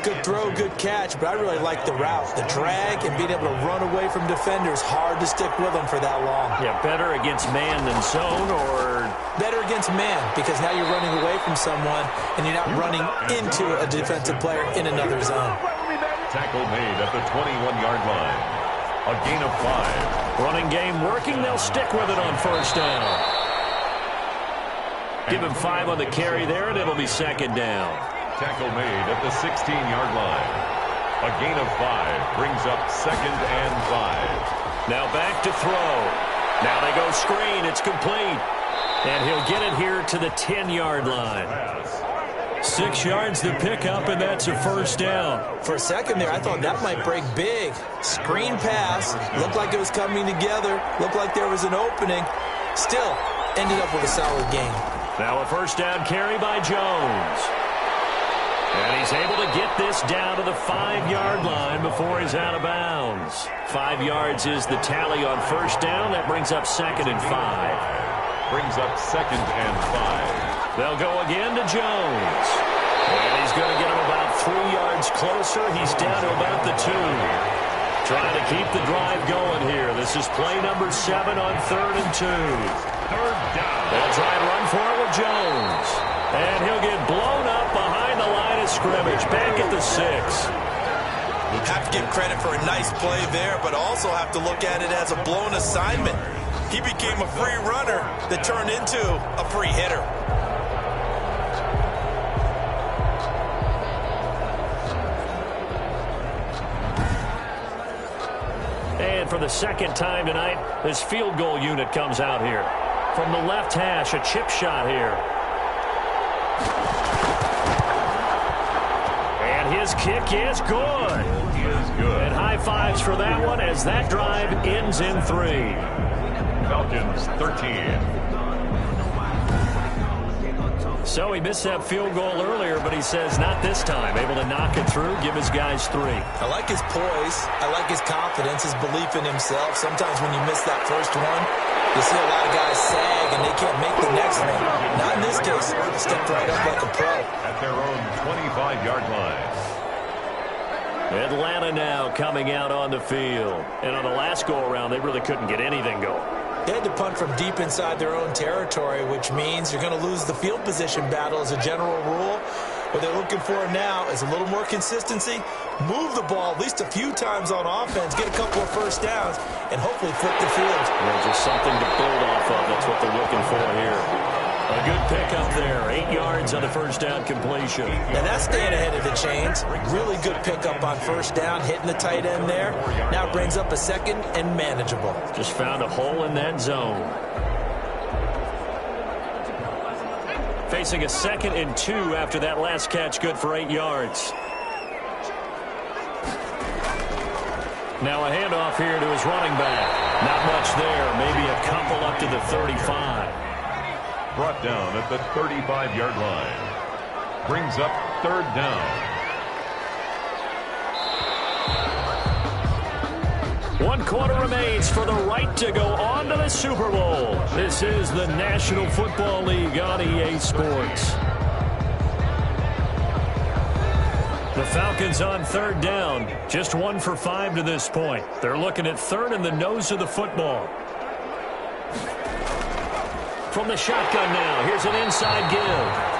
Good throw, good catch, but I really like the route. The drag and being able to run away from defenders, hard to stick with them for that long.
Yeah, better against man than zone, or
better against man, because now you're running away from someone and you're not running into a defensive player in another zone.
Tackle made at the 21-yard line. A gain of 5.
Running game working. They'll stick with it on 1st down. Give him 5 on the carry there, and it'll be 2nd down.
Tackle made at the 16-yard line. A gain of 5 brings up 2nd and 5.
Now back to throw. Now they go screen. It's complete. And he'll get it here to the 10-yard line. 6 yards to pick up, and that's a 1st down.
For a second there, I thought that might break big. Screen pass. Looked like it was coming together. Looked like there was an opening. Still, ended up with a solid gain.
Now a 1st down carry by Jones. And he's able to get this down to the 5-yard line before he's out of bounds. 5 yards is the tally on 1st down. That brings up 2nd and 5.
Brings up 2nd and 5.
They'll go again to Jones. And he's going to get him about 3 yards closer. He's down to about the 2. Trying to keep the drive going here. This is play number 7 on 3rd and 2.
3rd down.
They'll try and run for it with Jones. And he'll get blown up behind the line of scrimmage. Back at the 6.
Have to give credit for a nice play there, but also have to look at it as a blown assignment. He became a free runner that turned into a free hitter.
And for the 2nd time tonight, this field goal unit comes out here. From the left hash, a chip shot here. And his kick is good. And high fives for that one as that drive ends in 3.
Falcons 13.
So he missed that field goal earlier, but he says not this time. Able to knock it through, give his guys 3.
I like his poise. I like his confidence, his belief in himself. Sometimes when you miss that first one, you see a lot of guys sag and they can't make the next one. Not in this case. Stepped right up like a pro.
At their own 25-yard line.
Atlanta now coming out on the field. And on the last go-around, they really couldn't get anything going.
They had to punt from deep inside their own territory, which means you're going to lose the field position battle as a general rule. What they're looking for now is a little more consistency, move the ball at least a few times on offense, get a couple of 1st downs, and hopefully flip the field.
Yeah, just something to build off of. That's what they're looking for here. A good pickup there. 8 yards on the 1st down completion.
And that's staying ahead of the chains. Really good pickup on 1st down, hitting the tight end there. Now brings up a 2nd and manageable.
Just found a hole in that zone. Facing a 2nd and 2 after that last catch, good for 8 yards. Now a handoff here to his running back. Not much there. Maybe a couple up to the 35.
Brought down at the 35-yard line. Brings up 3rd down.
1 quarter remains for the right to go on to the Super Bowl. This is the National Football League on EA Sports. The Falcons on 3rd down. Just 1 for 5 to this point. They're looking at 3rd in the nose of the football. From the shotgun now, here's an inside give.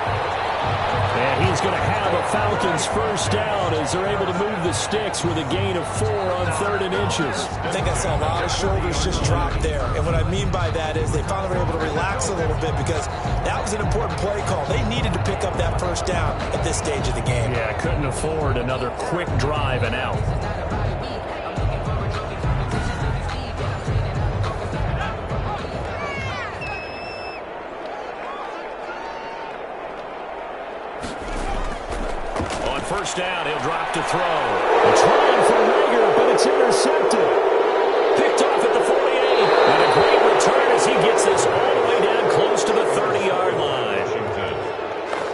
And he's going to have a Falcons first down as they're able to move the sticks with a gain of 4 on 3rd and inches.
I think I saw a lot of shoulders just drop there. And what I mean by that is they finally were able to relax a little bit because that was an important play call. They needed to pick up that first down at this stage of the game.
Yeah, couldn't afford another quick drive and out. First down, he'll drop to throw. It's running for Rager, but it's intercepted. Picked off at the 48. And a great return as he gets this all the way down close to the 30-yard line.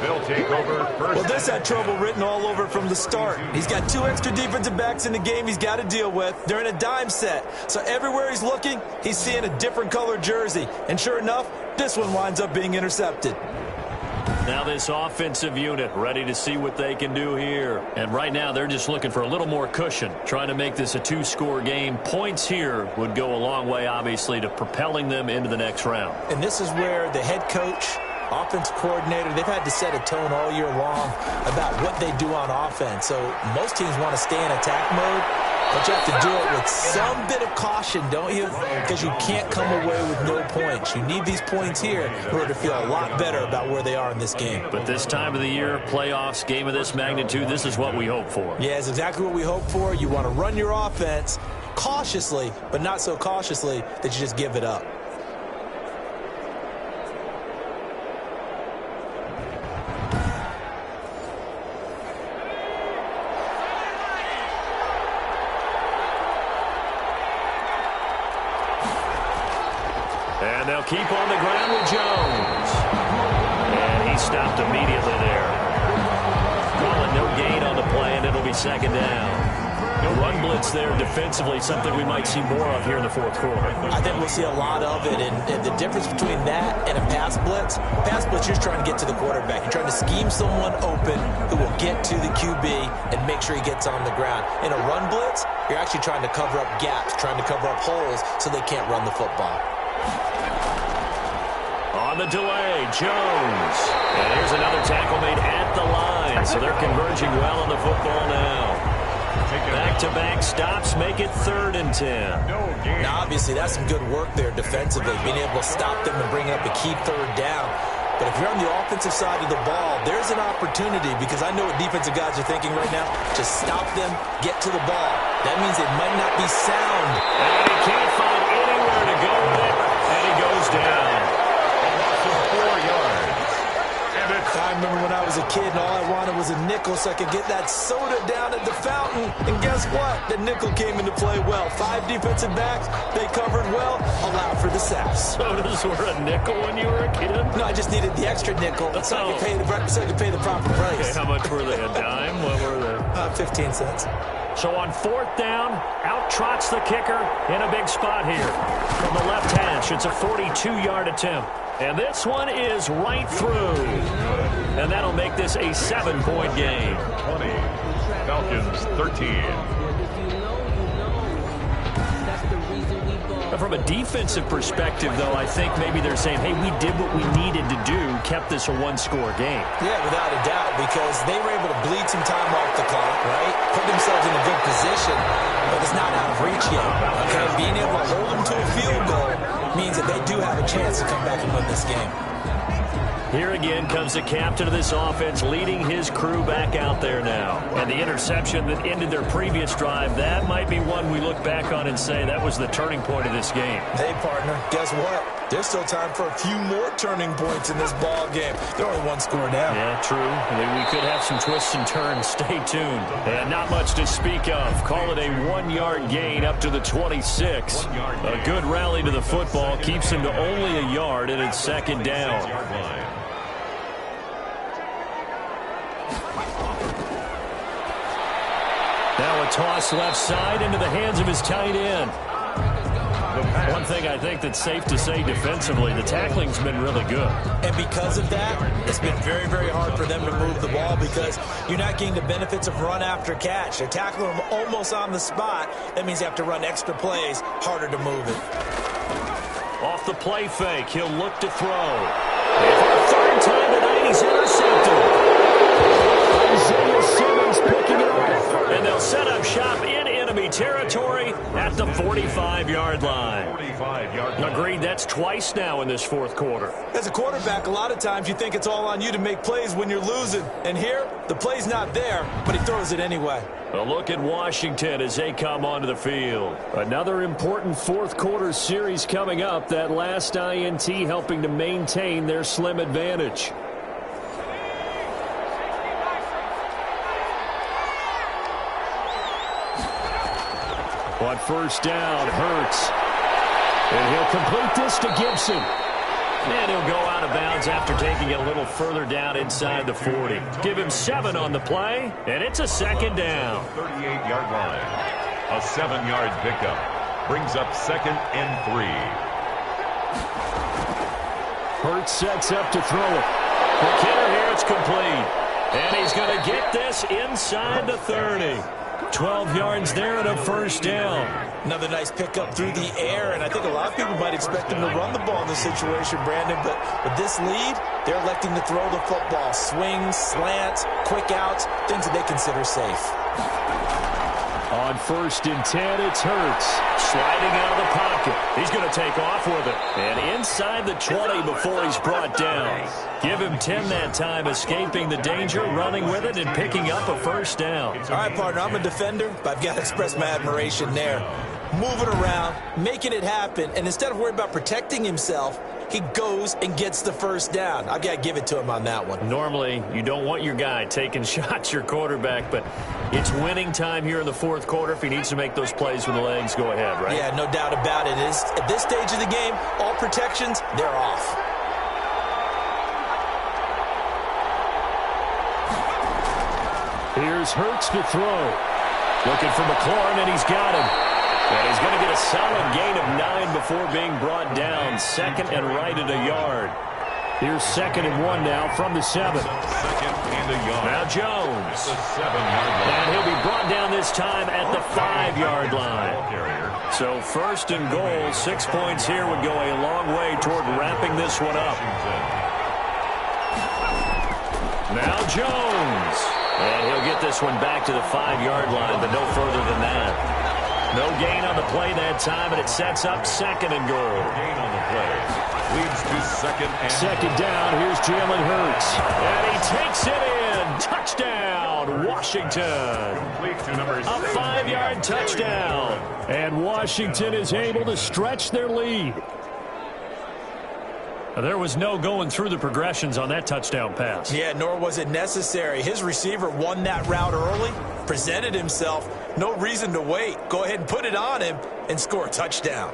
They'll take over first.
Well, this had trouble written all over from the start. He's got 2 extra defensive backs in the game he's got to deal with. They're in a dime set. So everywhere he's looking, he's seeing a different color jersey. And sure enough, this one winds up being intercepted.
Now this offensive unit ready to see what they can do here. And right now they're just looking for a little more cushion, trying to make this a 2-score game. Points here would go a long way, obviously, to propelling them into the next round.
And this is where the head coach, offense coordinator, they've had to set a tone all year long about what they do on offense. So most teams want to stay in attack mode, but you have to do it with some bit of caution, don't you? Because you can't come away with no points. You need these points here in order to feel a lot better about where they are in this game.
But this time of the year, playoffs, game of this magnitude, this is what we hope for.
Yeah, it's exactly what we hope for. You want to run your offense cautiously, but not so cautiously that you just give it up.
And they'll keep on the ground with Jones. And he stopped immediately there. Calling no gain on the play, and it'll be 2nd down. No run blitz there defensively, something we might see more of here in the 4th quarter.
I think we'll see a lot of it, and the difference between that and a pass blitz, you're just trying to get to the quarterback. You're trying to scheme someone open who will get to the QB and make sure he gets on the ground. In a run blitz, you're actually trying to cover up gaps, trying to cover up holes so they can't run the football.
On the delay, Jones. And here's another tackle made at the line. So they're converging well on the football now. Back-to-back stops make it 3rd and 10.
Now, obviously, that's some good work there defensively, being able to stop them and bring up a key 3rd down. But if you're on the offensive side of the ball, there's an opportunity, because I know what defensive guys are thinking right now. Just stop them, get to the ball. That means it might not be sound.
And he can't find anywhere to go with it, and he goes down.
4 yards.
I remember when I was a kid and all I wanted was a nickel so I could get that soda down at the fountain. And guess what? The nickel came into play well. 5 defensive backs, they covered well, allowed for the sacks.
Sodas were a nickel when you were a kid?
No, I just needed the extra nickel so I could pay the proper price.
Okay, how much were they? A dime? What were they?
15 cents.
So on 4th down, out trots the kicker in a big spot here. From the left hash, it's a 42-yard attempt. And this one is right through. And that'll make this a 7-point game.
20. Falcons 13.
From a defensive perspective, though, I think maybe they're saying, hey, we did what we needed to do, kept this a 1-score game.
Yeah, without a doubt, because they were able to bleed some time off the clock, right? Put themselves in a good position, but it's not out of reach yet. Okay, being able to hold them to a field goal means that they do have a chance to come back and win this game.
Here again comes the captain of this offense leading his crew back out there now. And the interception that ended their previous drive, that might be one we look back on and say that was the turning point of this game.
Hey, partner, guess what? There's still time for a few more turning points in this ball game. They're only 1 score down.
Yeah, true. We could have some twists and turns. Stay tuned. And not much to speak of. Call it a 1-yard gain up to the 26. A good rally to the football keeps him to only a yard, and it's 2nd down. Now a toss left side into the hands of his tight end. One thing I think that's safe to say defensively, the tackling's been really good.
And because of that, it's been very, very hard for them to move the ball because you're not getting the benefits of run after catch. They're tackling them almost on the spot. That means you have to run extra plays, harder to move it.
Off the play fake, he'll look to throw. And for the third time tonight, he's intercepted. Isaiah Simmons picking it off. And they'll set up shop in enemy territory at the 45-yard line.
45-yard line.
Agreed, that's twice now in this fourth quarter.
As a quarterback, a lot of times you think it's all on you to make plays when you're losing. And here, the play's not there, but he throws it anyway.
A look at Washington as they come onto the field. Another important fourth quarter series coming up. That last INT helping to maintain their slim advantage. On first down, Hurts. And he'll complete this to Gibson. And he'll go out of bounds after taking it a little further down inside the 40. Give him 7 on the play, and it's a second down.
38-yard line. A 7-yard pickup. Brings up 2nd and 3.
Hurts sets up to throw it. McKinnon here, it's complete. And he's going to get this inside the 30. 12 yards there and a first down.
Another nice pickup through the air, and I think a lot of people might expect him to run the ball in this situation, Brandon, but with this lead, they're electing to throw the football. Swings, slants, quick outs, things that they consider safe.
On first and 10, it's Hurts. Sliding out of the pocket. He's going to take off with it. And inside the 20 before he's brought down. Give him 10 that time, escaping the danger, running with it, and picking up a first down.
All right, partner, I'm a defender, but I've got to express my admiration there. Moving around, making it happen, and instead of worrying about protecting himself, he goes and gets the first down. I've got to give it to him on that one.
Normally, you don't want your guy taking shots, your quarterback, but it's winning time here in the fourth quarter. If he needs to make those plays with the legs, go ahead, right?
Yeah, no doubt about it. At this stage of the game, all protections, they're off.
Here's Hurts to throw. Looking for McLaurin, and he's got him. And he's going to get a solid gain of 9 before being brought down. 2nd and right at a yard. Here's 2nd and 1 now from the 7.
2nd and a yard.
Now Jones.
The 7-yard line.
And he'll be brought down this time at the 5-yard line. So first and goal, 6 points here would go a long way toward wrapping this one up. Now Jones. And he'll get this one back to the 5-yard line, but no further than that. No gain on the play that time, and it sets up 2nd and goal.
Gain on the play. Leads to 2nd and...
Second down, here's Jalen Hurts. And he takes it in. Touchdown, Washington.
Complete to number
A 5-yard touchdown. And Washington is able to stretch their lead. There was no going through the progressions on that touchdown pass.
Yeah, nor was it necessary. His receiver won that route early, presented himself. No reason to wait. Go ahead and put it on him and score a touchdown.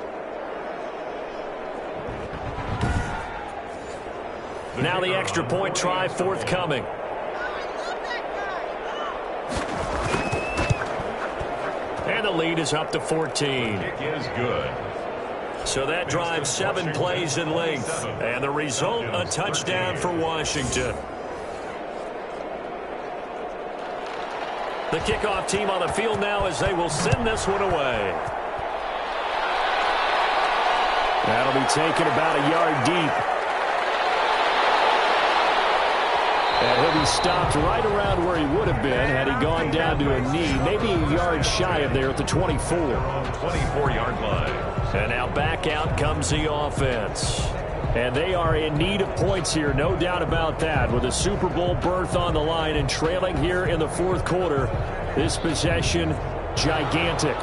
Now the extra point try forthcoming. And the lead is up to 14.
Kick is good.
So that drives 7 plays in length. And the result, a touchdown for Washington. The kickoff team on the field now as they will send this one away. That'll be taken about a yard deep. And he'll be stopped right around where he would have been had he gone down to a knee, maybe a yard shy of there at the 24.
24-yard line.
And now back out comes the offense. And they are in need of points here, no doubt about that. With a Super Bowl berth on the line and trailing here in the fourth quarter, this possession gigantic.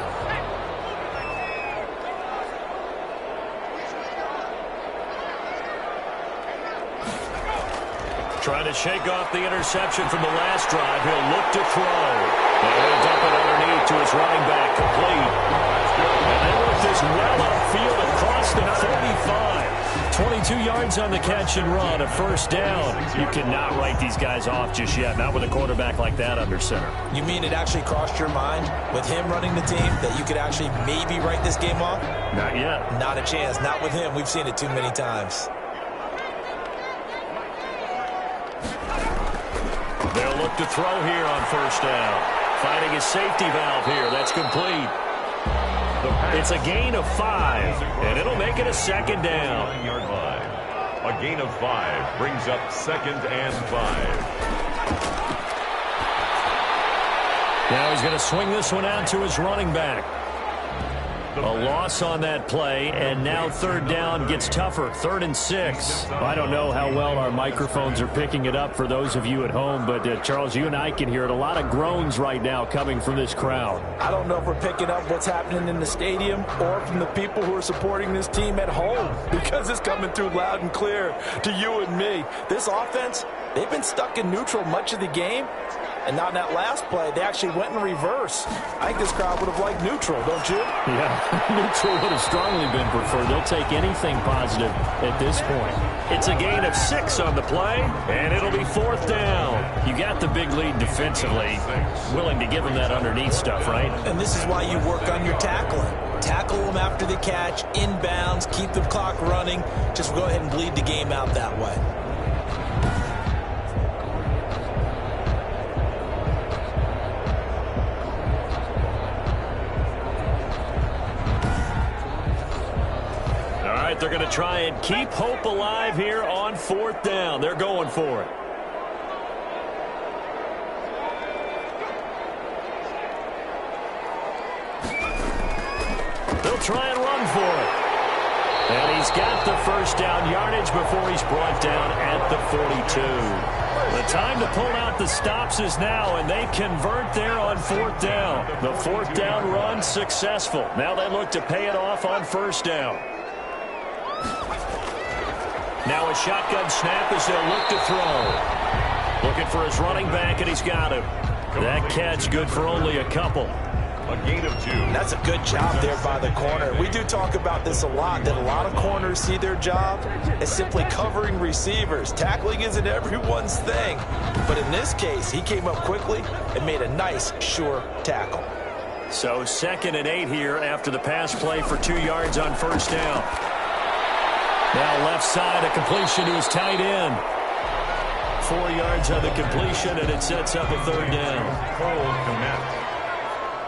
Trying to shake off the interception from the last drive. He'll look to throw. And he'll dump it underneath to his running back, complete. And they work this well upfield across the 35. 22 yards on the catch and run, a first down. You cannot write these guys off just yet, not with a quarterback like that under center.
You mean it actually crossed your mind with him running the team that you could actually maybe write this game off?
Not yet.
Not a chance. Not with him. We've seen it too many times.
They'll look to throw here on first down. Finding a safety valve here. That's complete. It's a gain of 5, and it'll make it a second down.
9-yard line. A gain of 5 brings up 2nd and 5.
Now he's going to swing this one out to his running back. A loss on that play, and now third down gets tougher. 3rd and 6. I don't know how well our microphones are picking it up for those of you at home, but Charles, you and I can hear it. A lot of groans right now coming from this crowd.
I don't know if we're picking up what's happening in the stadium or from the people who are supporting this team at home, because it's coming through loud and clear to you and me. This offense, they've been stuck in neutral much of the game. And now in that last play, they actually went in reverse. I think this crowd would have liked neutral, don't you?
Yeah, neutral would have strongly been preferred. They'll take anything positive at this point. It's a gain of 6 on the play, and it'll be 4th down. You got the big lead defensively. Willing to give them that underneath stuff, right?
And this is why you work on your tackling. Tackle them after the catch, inbounds, keep the clock running. Just go ahead and bleed the game out that way.
They're going to try and keep hope alive here on 4th down. They're going for it. They'll try and run for it. And he's got the first down yardage before he's brought down at the 42. The time to pull out the stops is now, and they convert there on 4th down. The 4th down run successful. Now they look to pay it off on first down. Now a shotgun snap as they'll look to throw. Looking for his running back, and he's got him. That catch good for only a couple.
A gain of 2.
That's a good job there by the corner. We do talk about this a lot, that a lot of corners see their job as simply covering receivers. Tackling isn't everyone's thing. But in this case, he came up quickly and made a nice, sure tackle.
So 2nd and 8 here after the pass play for 2 yards on first down. Now left side, a completion to his tight end. 4 yards on the completion, and it sets up a 3rd down.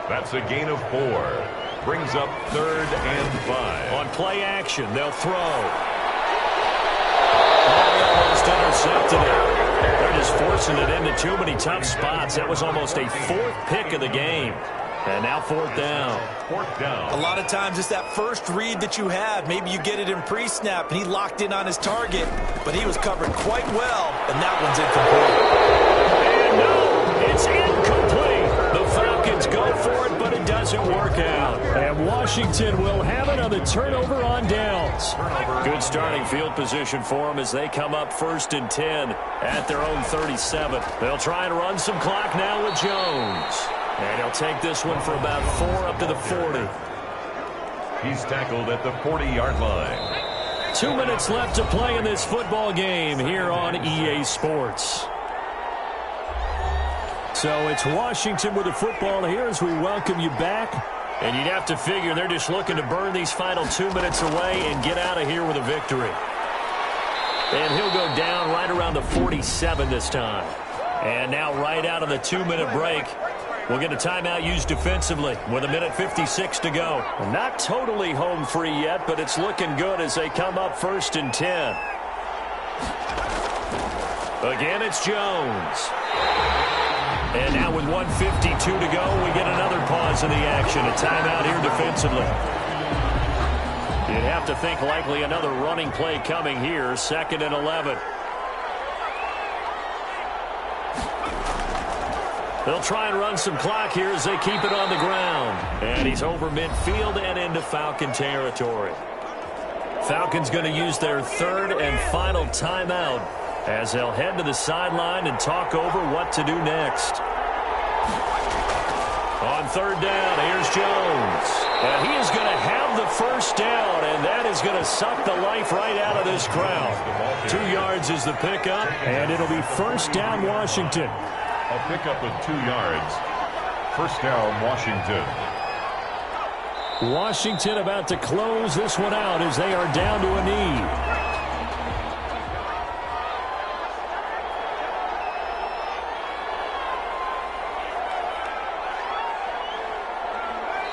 That's a gain of 4. Brings up 3rd and 5.
On play action, they'll throw. Almost intercepted it. They're just forcing it into too many tough spots. That was almost a 4th pick of the game. And now 4th down.
4th down.
A lot of times it's that first read that you have. Maybe you get it in pre-snap, and he locked in on his target, but he was covered quite well, and that one's incomplete.
And no, it's incomplete. The Falcons go for it, but it doesn't work out. And Washington will have another turnover on downs. Good starting field position for them as they come up 1st and 10 at their own 37. They'll try and run some clock now with Jones. And he'll take this one for about 4 up to the 40.
He's tackled at the 40-yard line.
2 minutes left to play in this football game here on EA Sports. So it's Washington with the football here as we welcome you back. And you'd have to figure they're just looking to burn these final 2 minutes away and get out of here with a victory. And he'll go down right around the 47 this time. And now right out of the 2-minute break, we'll get a timeout used defensively with 1:56 to go. Not totally home free yet, but it's looking good as they come up 1st and 10. Again, it's Jones. And now with 1:52 to go, we get another pause in the action. A timeout here defensively. You'd have to think likely another running play coming here. 2nd and 11. They'll try and run some clock here as they keep it on the ground. And he's over midfield and into Falcon territory. Falcons going to use their 3rd and final timeout as they'll head to the sideline and talk over what to do next. On 3rd down, here's Jones. And he is going to have the first down, and that is going to suck the life right out of this crowd. 2 yards is the pickup, and it'll be first down Washington.
A pickup of 2 yards. First down Washington.
Washington about to close this one out as they are down to a knee.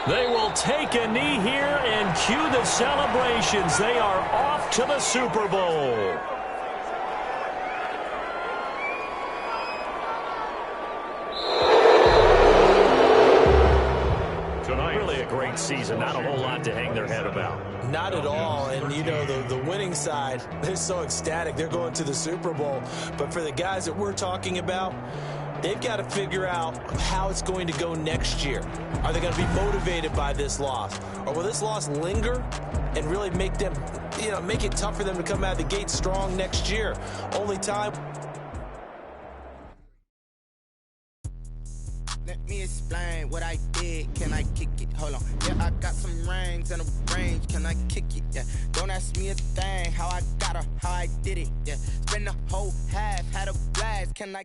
They will take a knee here and cue the celebrations. They are off to the Super Bowl. Really a great season. Not a whole lot to hang their head about.
Not at all. And, you know, the winning side, they're so ecstatic. They're going to the Super Bowl. But for the guys that we're talking about, they've got to figure out how it's going to go next year. Are they going to be motivated by this loss? Or will this loss linger and really make them, you know, make it tough for them to come out of the gate strong next year? Only time.
Let me explain what I did. Can I kick it? Hold on. Yeah, I got some rings and a range. Can I kick it? Yeah. Don't ask me a thing. How I got her, how I did it. Yeah. Spend the whole half, had a blast. Can I